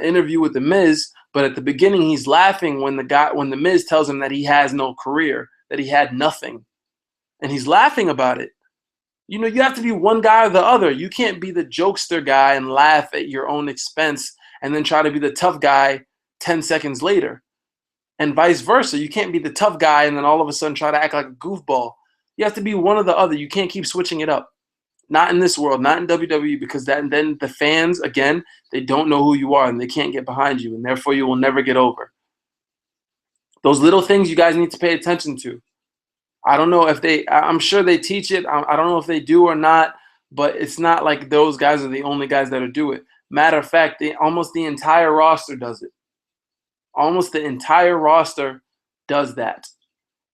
interview with the Miz, but at the beginning he's laughing when the Miz tells him that he has no career, that he had nothing, and he's laughing about it. You have to be one guy or the other. You can't be the jokester guy and laugh at your own expense and then try to be the tough guy 10 seconds later, and vice versa. You can't be the tough guy and then all of a sudden try to act like a goofball. You have to be one or the other. You can't keep switching it up. Not in this world, not in WWE, because then the fans, again, they don't know who you are and they can't get behind you, and therefore you will never get over. Those little things you guys need to pay attention to. I don't know if I'm sure they teach it. I don't know if they do or not, but it's not like those guys are the only guys that do it. Matter of fact, almost the entire roster does it. Almost the entire roster does that.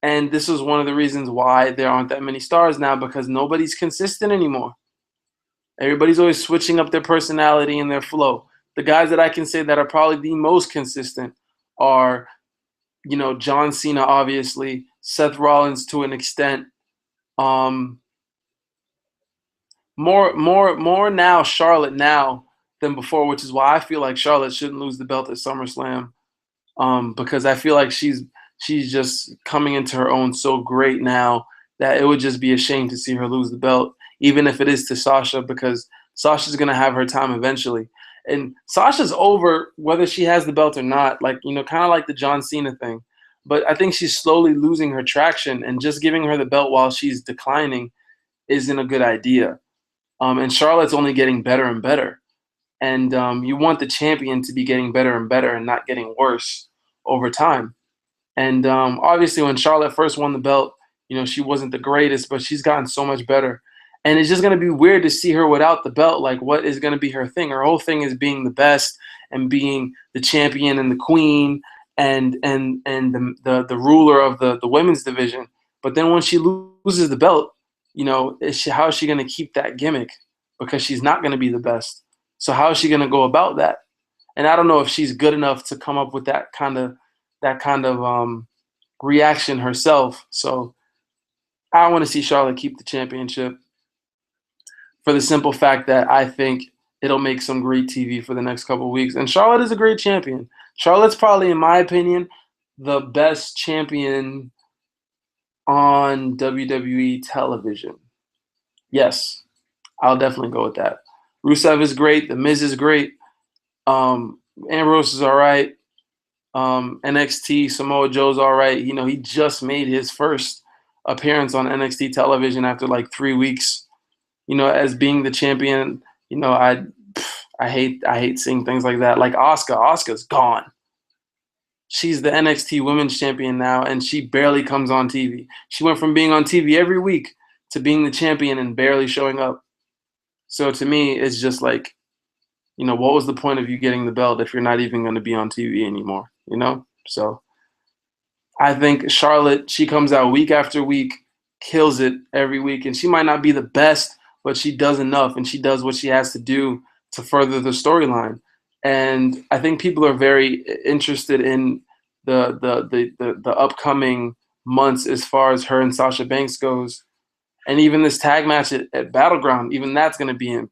And this is one of the reasons why there aren't that many stars now, because nobody's consistent anymore. Everybody's always switching up their personality and their flow. The guys that I can say that are probably the most consistent are, John Cena, obviously, Seth Rollins to an extent. More now, Charlotte now than before, which is why I feel like Charlotte shouldn't lose the belt at SummerSlam, because I feel like she's just coming into her own so great now that it would just be a shame to see her lose the belt, even if it is to Sasha, because Sasha's going to have her time eventually. And Sasha's over whether she has the belt or not, kind of like the John Cena thing. But I think she's slowly losing her traction, and just giving her the belt while she's declining isn't a good idea. And Charlotte's only getting better and better. And you want the champion to be getting better and better and not getting worse over time. And obviously when Charlotte first won the belt, she wasn't the greatest, but she's gotten so much better. And it's just going to be weird to see her without the belt. Like, what is going to be her thing? Her whole thing is being the best and being the champion and the queen and the ruler of the women's division. But then when she loses the belt, how is she going to keep that gimmick? Because she's not going to be the best. So how is she going to go about that? And I don't know if she's good enough to come up with that kind of reaction herself. So I want to see Charlotte keep the championship, for the simple fact that I think it'll make some great TV for the next couple of weeks. And Charlotte is a great champion. Charlotte's probably, in my opinion, the best champion on WWE television. Yes, I'll definitely go with that. Rusev is great. The Miz is great. Ambrose is all right. NXT, Samoa Joe's all right. He just made his first appearance on NXT television after like 3 weeks, as being the champion. I I hate seeing things like that. Like Asuka. Asuka's gone. She's the NXT Women's Champion now, and she barely comes on TV. She went from being on TV every week to being the champion and barely showing up. So to me, it's just like, what was the point of you getting the belt if you're not even going to be on TV anymore, So I think Charlotte, she comes out week after week, kills it every week, and she might not be the best, but she does enough, and she does what she has to do to further the storyline. And I think people are very interested in the upcoming months as far as her and Sasha Banks goes, and even this tag match at Battleground, even that's going to be in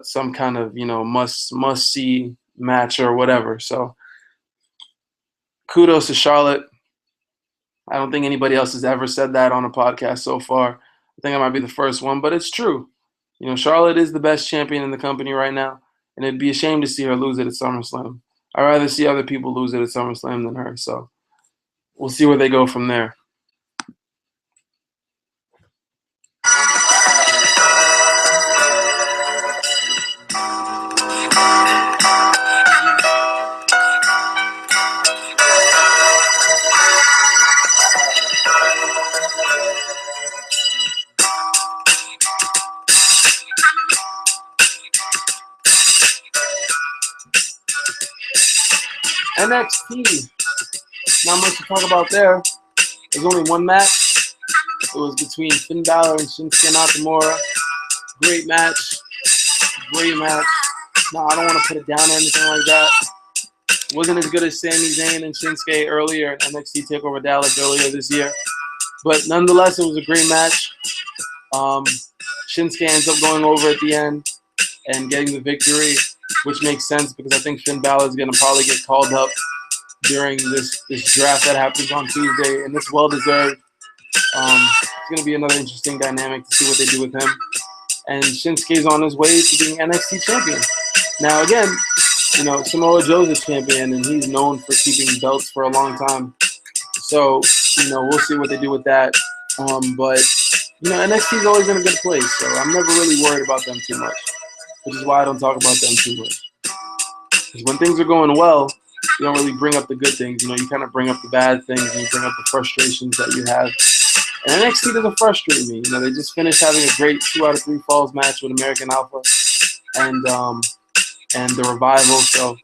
some kind of must see match or whatever. So kudos to Charlotte. I don't think anybody else has ever said that on a podcast so far. I think I might be the first one, but it's true. Charlotte is the best champion in the company right now, and it'd be a shame to see her lose it at SummerSlam. I'd rather see other people lose it at SummerSlam than her. So we'll see where they go from there. NXT, not much to talk about there. There's only one match. It was between Finn Balor and Shinsuke Nakamura. Great match. Great match. No, I don't want to put it down or anything like that. It wasn't as good as Sami Zayn and Shinsuke earlier at NXT TakeOver Dallas earlier this year. But nonetheless, it was a great match. Shinsuke ends up going over at the end and getting the victory, which makes sense because I think Finn Balor is going to probably get called up during this draft that happens on Tuesday, and it's well-deserved. It's going to be another interesting dynamic to see what they do with him. And Shinsuke's on his way to being NXT champion. Now, again, Samoa Joe's a champion, and he's known for keeping belts for a long time. So, we'll see what they do with that. But, NXT's always in a good place, so I'm never really worried about them too much, which is why I don't talk about them too much. Because when things are going well, you don't really bring up the good things. You kind of bring up the bad things, and you bring up the frustrations that you have. And NXT doesn't frustrate me. They just finished having a great 2 out of 3 falls match with American Alpha and the Revival. So,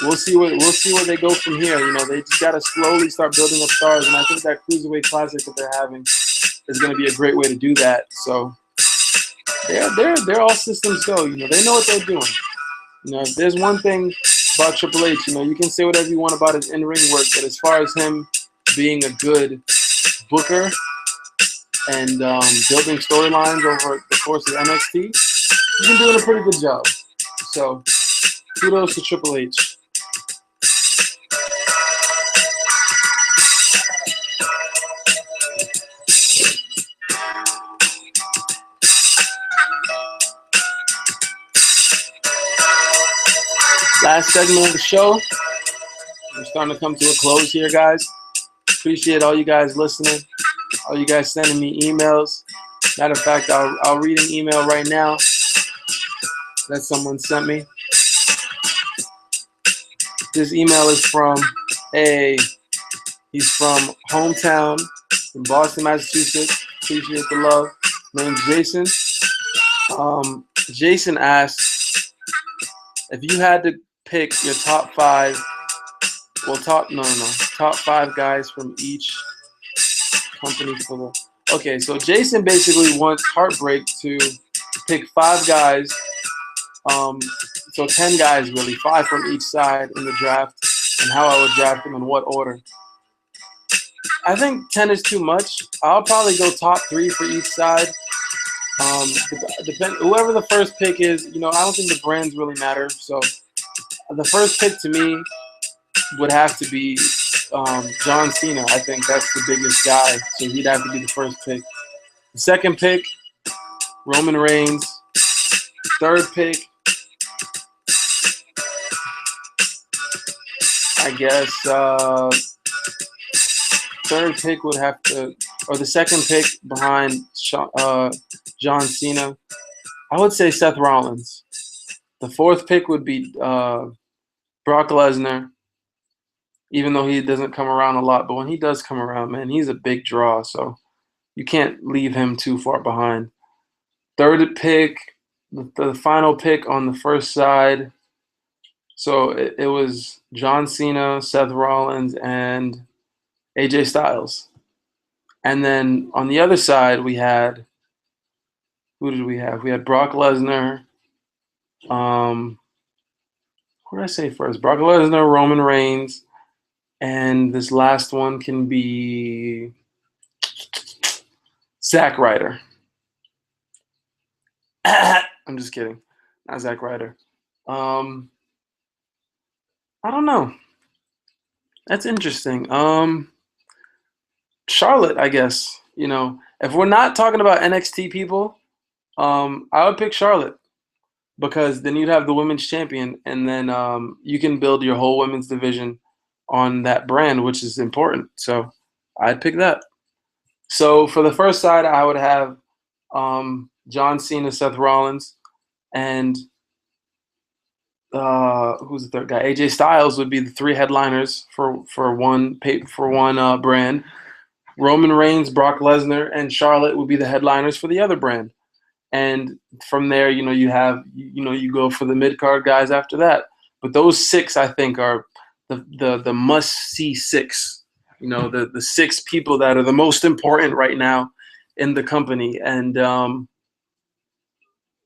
we'll see where they go from here. They just gotta slowly start building up stars, and I think that Cruiserweight Classic that they're having is going to be a great way to do that. So they're all systems go. They know what they're doing. If there's one thing about Triple H, you can say whatever you want about his in-ring work, but as far as him being a good booker and building storylines over the course of NXT, he's been doing a pretty good job. So kudos to Triple H. Last segment of the show. We're starting to come to a close here, guys. Appreciate all you guys listening, all you guys sending me emails. Matter of fact, I'll read an email right now that someone sent me. This email is from he's from hometown in Boston, Massachusetts. Appreciate the love. Name's Jason. Jason asks, if you had to pick your top 5, top 5 guys from each company for the. Okay, so Jason basically wants Heartbreak to pick 5 guys, so 10 guys really, 5 from each side in the draft, and how I would draft them in what order. I think 10 is too much. I'll probably go top 3 for each side. Whoever the first pick is, I don't think the brands really matter. So the first pick to me would have to be John Cena. I think that's the biggest guy, so he'd have to be the first pick. The second pick, Roman Reigns. Third pick, I guess third pick would have to, or the second pick behind John Cena I would say Seth Rollins. The fourth pick would be Brock Lesnar, even though he doesn't come around a lot. But when he does come around, man, he's a big draw. So you can't leave him too far behind. Third pick, the final pick on the first side. So it was John Cena, Seth Rollins, and AJ Styles. And then on the other side, we had, who did we have? We had Brock Lesnar. What did I say first? Brock Lesnar, Roman Reigns, and this last one can be Zack Ryder. I'm just kidding. Not Zack Ryder. I don't know. That's interesting. Charlotte, I guess. You know, if we're not talking about NXT people, I would pick Charlotte because then you'd have the women's champion, and then you can build your whole women's division on that brand, which is important. So I'd pick that. So for the first side, I would have John Cena, Seth Rollins, and who's the third guy? AJ Styles would be the three headliners for one brand. Roman Reigns, Brock Lesnar, and Charlotte would be the headliners for the other brand. And from there, you know, you go for the mid card guys after that. But those six, I think, are the must see six. You know, the six people that are the most important right now in the company. And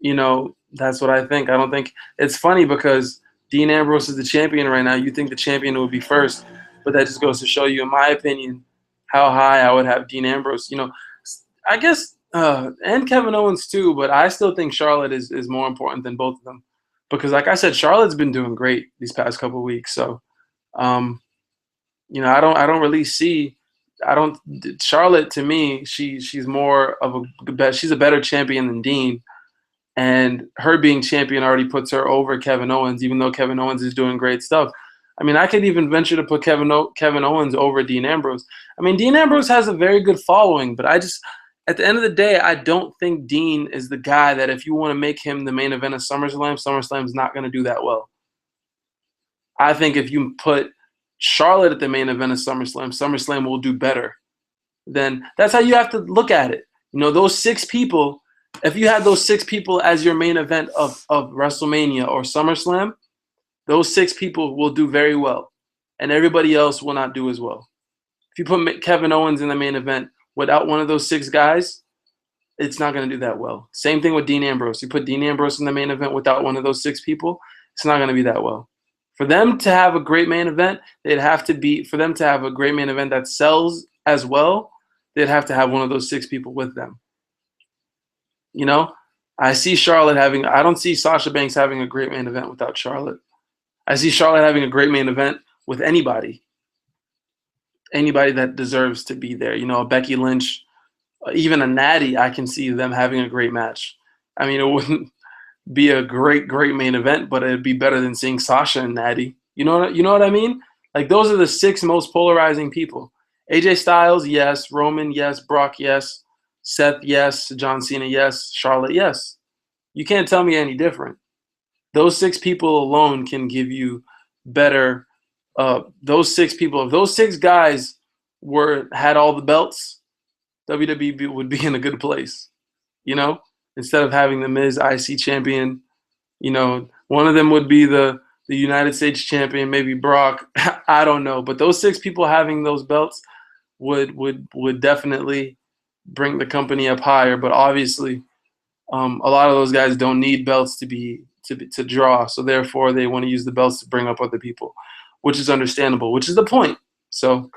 you know, that's what I think. I don't think it's funny because Dean Ambrose is the champion right now. You think the champion would be first, but that just goes to show you, in my opinion, how high I would have Dean Ambrose. You know, I guess, and Kevin Owens too, but I still think Charlotte is more important than both of them because, like I said, Charlotte's been doing great these past couple of weeks. So, you know, I don't really see. Charlotte, to me, she's more of she's a better champion than Dean. And her being champion already puts her over Kevin Owens, even though Kevin Owens is doing great stuff. I mean, I could even venture to put Kevin Owens over Dean Ambrose. I mean, Dean Ambrose has a very good following, but at the end of the day, I don't think Dean is the guy that if you want to make him the main event of SummerSlam is not going to do that well. I think if you put Charlotte at the main event of SummerSlam will do better. Then that's how you have to look at it. You know, those six people. If you had those six people as your main event of WrestleMania or SummerSlam, those six people will do very well, and everybody else will not do as well. If you put Kevin Owens in the main event without one of those six guys, it's not going to do that well. Same thing with Dean Ambrose. You put Dean Ambrose in the main event without one of those six people, it's not going to be that well. For them to have a great main event, for them to have a great main event that sells as well, they'd have to have one of those six people with them. You know, I see Charlotte I don't see Sasha Banks having a great main event without Charlotte. I see Charlotte having a great main event with anybody that deserves to be there. You know, Becky Lynch, even a Natty, I can see them having a great match. I mean, it wouldn't be a great main event, but it'd be better than seeing Sasha and Natty. You know what I mean? Like, those are the six most polarizing people. AJ Styles, yes. Roman, yes. Brock, yes. Seth, yes. John Cena, yes. Charlotte, yes. You can't tell me any different. Those six people alone can give you better. Those six people, if those six guys had all the belts, WWE would be in a good place. You know, instead of having the Miz IC champion, you know, one of them would be the United States champion, maybe Brock. I don't know, but those six people having those belts would definitely bring the company up higher. But obviously, a lot of those guys don't need belts to draw, so therefore they want to use the belts to bring up other people, which is understandable, which is the point. So,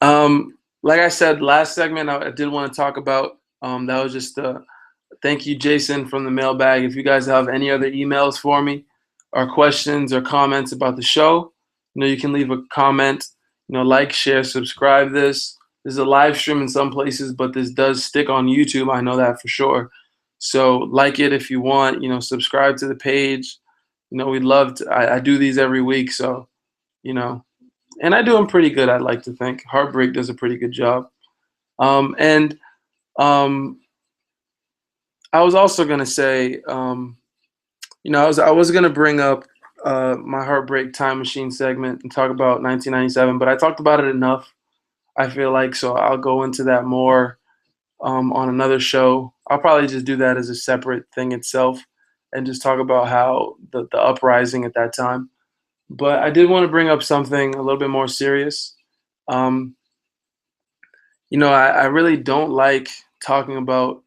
like I said, last segment I did want to talk about. That was just thank you, Jason, from the mailbag. If you guys have any other emails for me, or questions or comments about the show, you know, you can leave a comment. You know, like, share, subscribe. This is a live stream in some places, but this does stick on YouTube. I know that for sure. So like it if you want. You know, subscribe to the page. You know, we'd love to. I do these every week, so you know, and I do them pretty good. I'd like to think Heartbreak does a pretty good job. I was also gonna say, I was gonna bring up my Heartbreak Time Machine segment and talk about 1997, but I talked about it enough. I feel like so I'll go into that more on another show. I'll probably just do that as a separate thing itself and just talk about how the uprising at that time. But I did want to bring up something a little bit more serious. Um, I really don't like talking about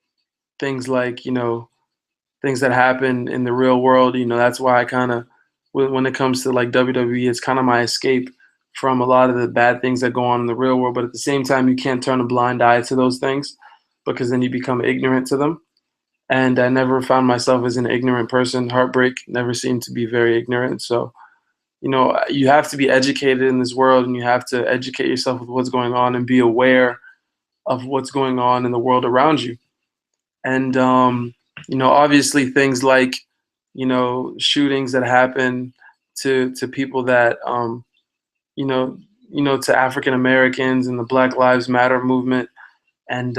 things like, things that happen in the real world. That's why I kind of, when it comes to like WWE, it's kind of my escape from a lot of the bad things that go on in the real world. But at the same time, you can't turn a blind eye to those things because then you become ignorant to them. And I never found myself as an ignorant person. Heartbreak never seemed to be very ignorant. So, you have to be educated in this world and you have to educate yourself with what's going on and be aware of what's going on in the world around you. And, obviously things like, shootings that happen to people that, you know, to African Americans and the Black Lives Matter movement. And,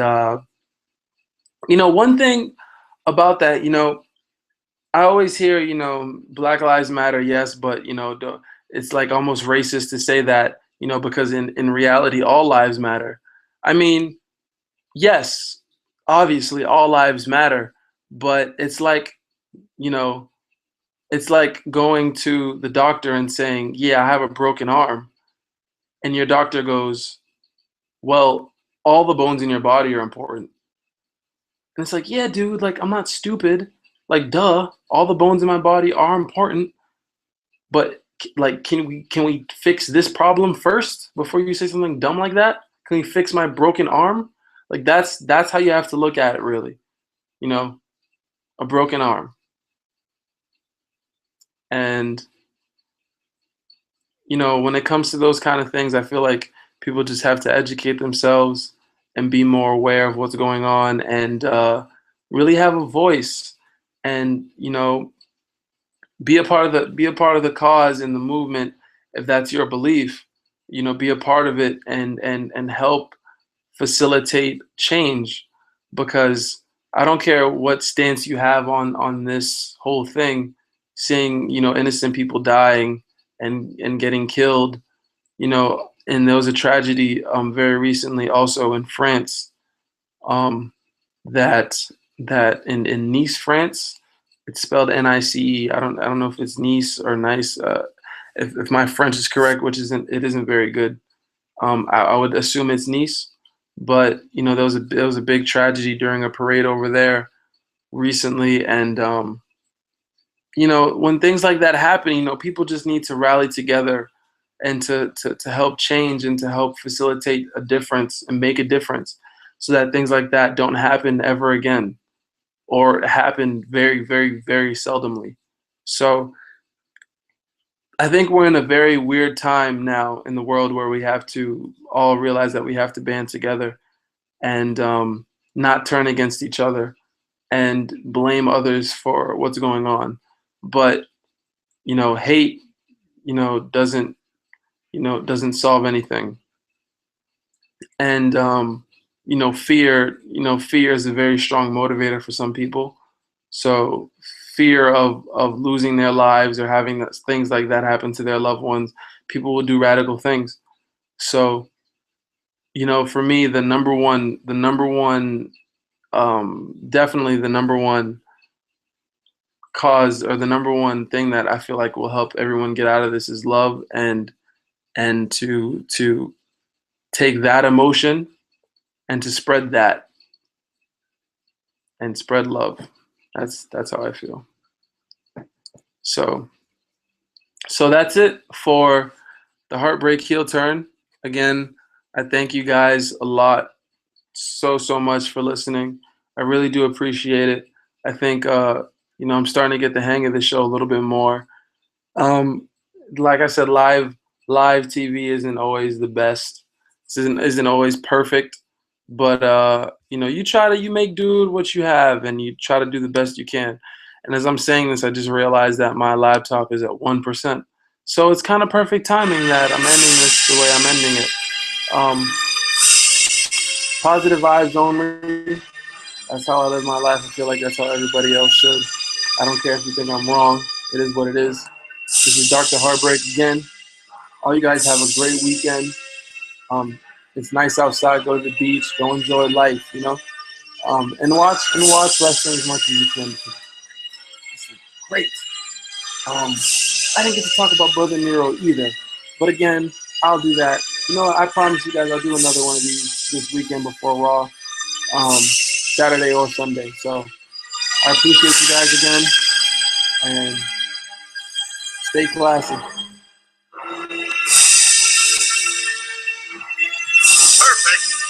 one thing about that, I always hear, Black Lives Matter, yes, but, it's like almost racist to say that, because in reality, all lives matter. I mean, yes, obviously all lives matter, but you know, it's like going to the doctor and saying, yeah, I have a broken arm. And your doctor goes, well, all the bones in your body are important. And it's like, yeah, dude, like I'm not stupid. Like, duh, all the bones in my body are important. But like, can we fix this problem first before you say something dumb like that? Can we fix my broken arm? Like that's how you have to look at it, really. You know, a broken arm. And when it comes to those kind of things, I feel like people just have to educate themselves and be more aware of what's going on and really have a voice and be a part of the cause and the movement if that's your belief. Be a part of it and help facilitate change because I don't care what stance you have on this whole thing, seeing innocent people dying and getting killed, and there was a tragedy very recently also in France, that in Nice, France. It's spelled Nice. I don't know if it's Nice or Nice. If my French is correct, which isn't very good. I would assume it's Nice, but there was a big tragedy during a parade over there recently, and when things like that happen, people just need to rally together and to help change and to help facilitate a difference and make a difference so that things like that don't happen ever again or happen very, very, very seldomly. So I think we're in a very weird time now in the world where we have to all realize that we have to band together and not turn against each other and blame others for what's going on. But hate, doesn't solve anything. And fear is a very strong motivator for some people. So fear of losing their lives or having things like that happen to their loved ones, people will do radical things. So for me, definitely the number one cause or the number one thing that I feel like will help everyone get out of this is love and to take that emotion and to spread that and spread love. That's how I feel. So that's it for the Heartbreak Heel Turn. Again, I thank you guys a lot, so much for listening. I really do appreciate it. I think I'm starting to get the hang of the show a little bit more. Like I said, live TV isn't always the best. This isn't always perfect, but you make do with what you have, and you try to do the best you can. And as I'm saying this, I just realized that my laptop is at 1%, so it's kind of perfect timing that I'm ending this the way I'm ending it. Positive vibes only. That's how I live my life. I feel like that's how everybody else should. I don't care if you think I'm wrong. It is what it is. This is Dr. Heartbreak again. All you guys have a great weekend. It's nice outside. Go to the beach. Go enjoy life, you know. And watch wrestling as much as you can. It's great. I didn't get to talk about Brother Nero either. But again, I'll do that. You know, I promise you guys I'll do another one of these this weekend before Raw. Saturday or Sunday. So I appreciate you guys again. And stay classy. Perfect.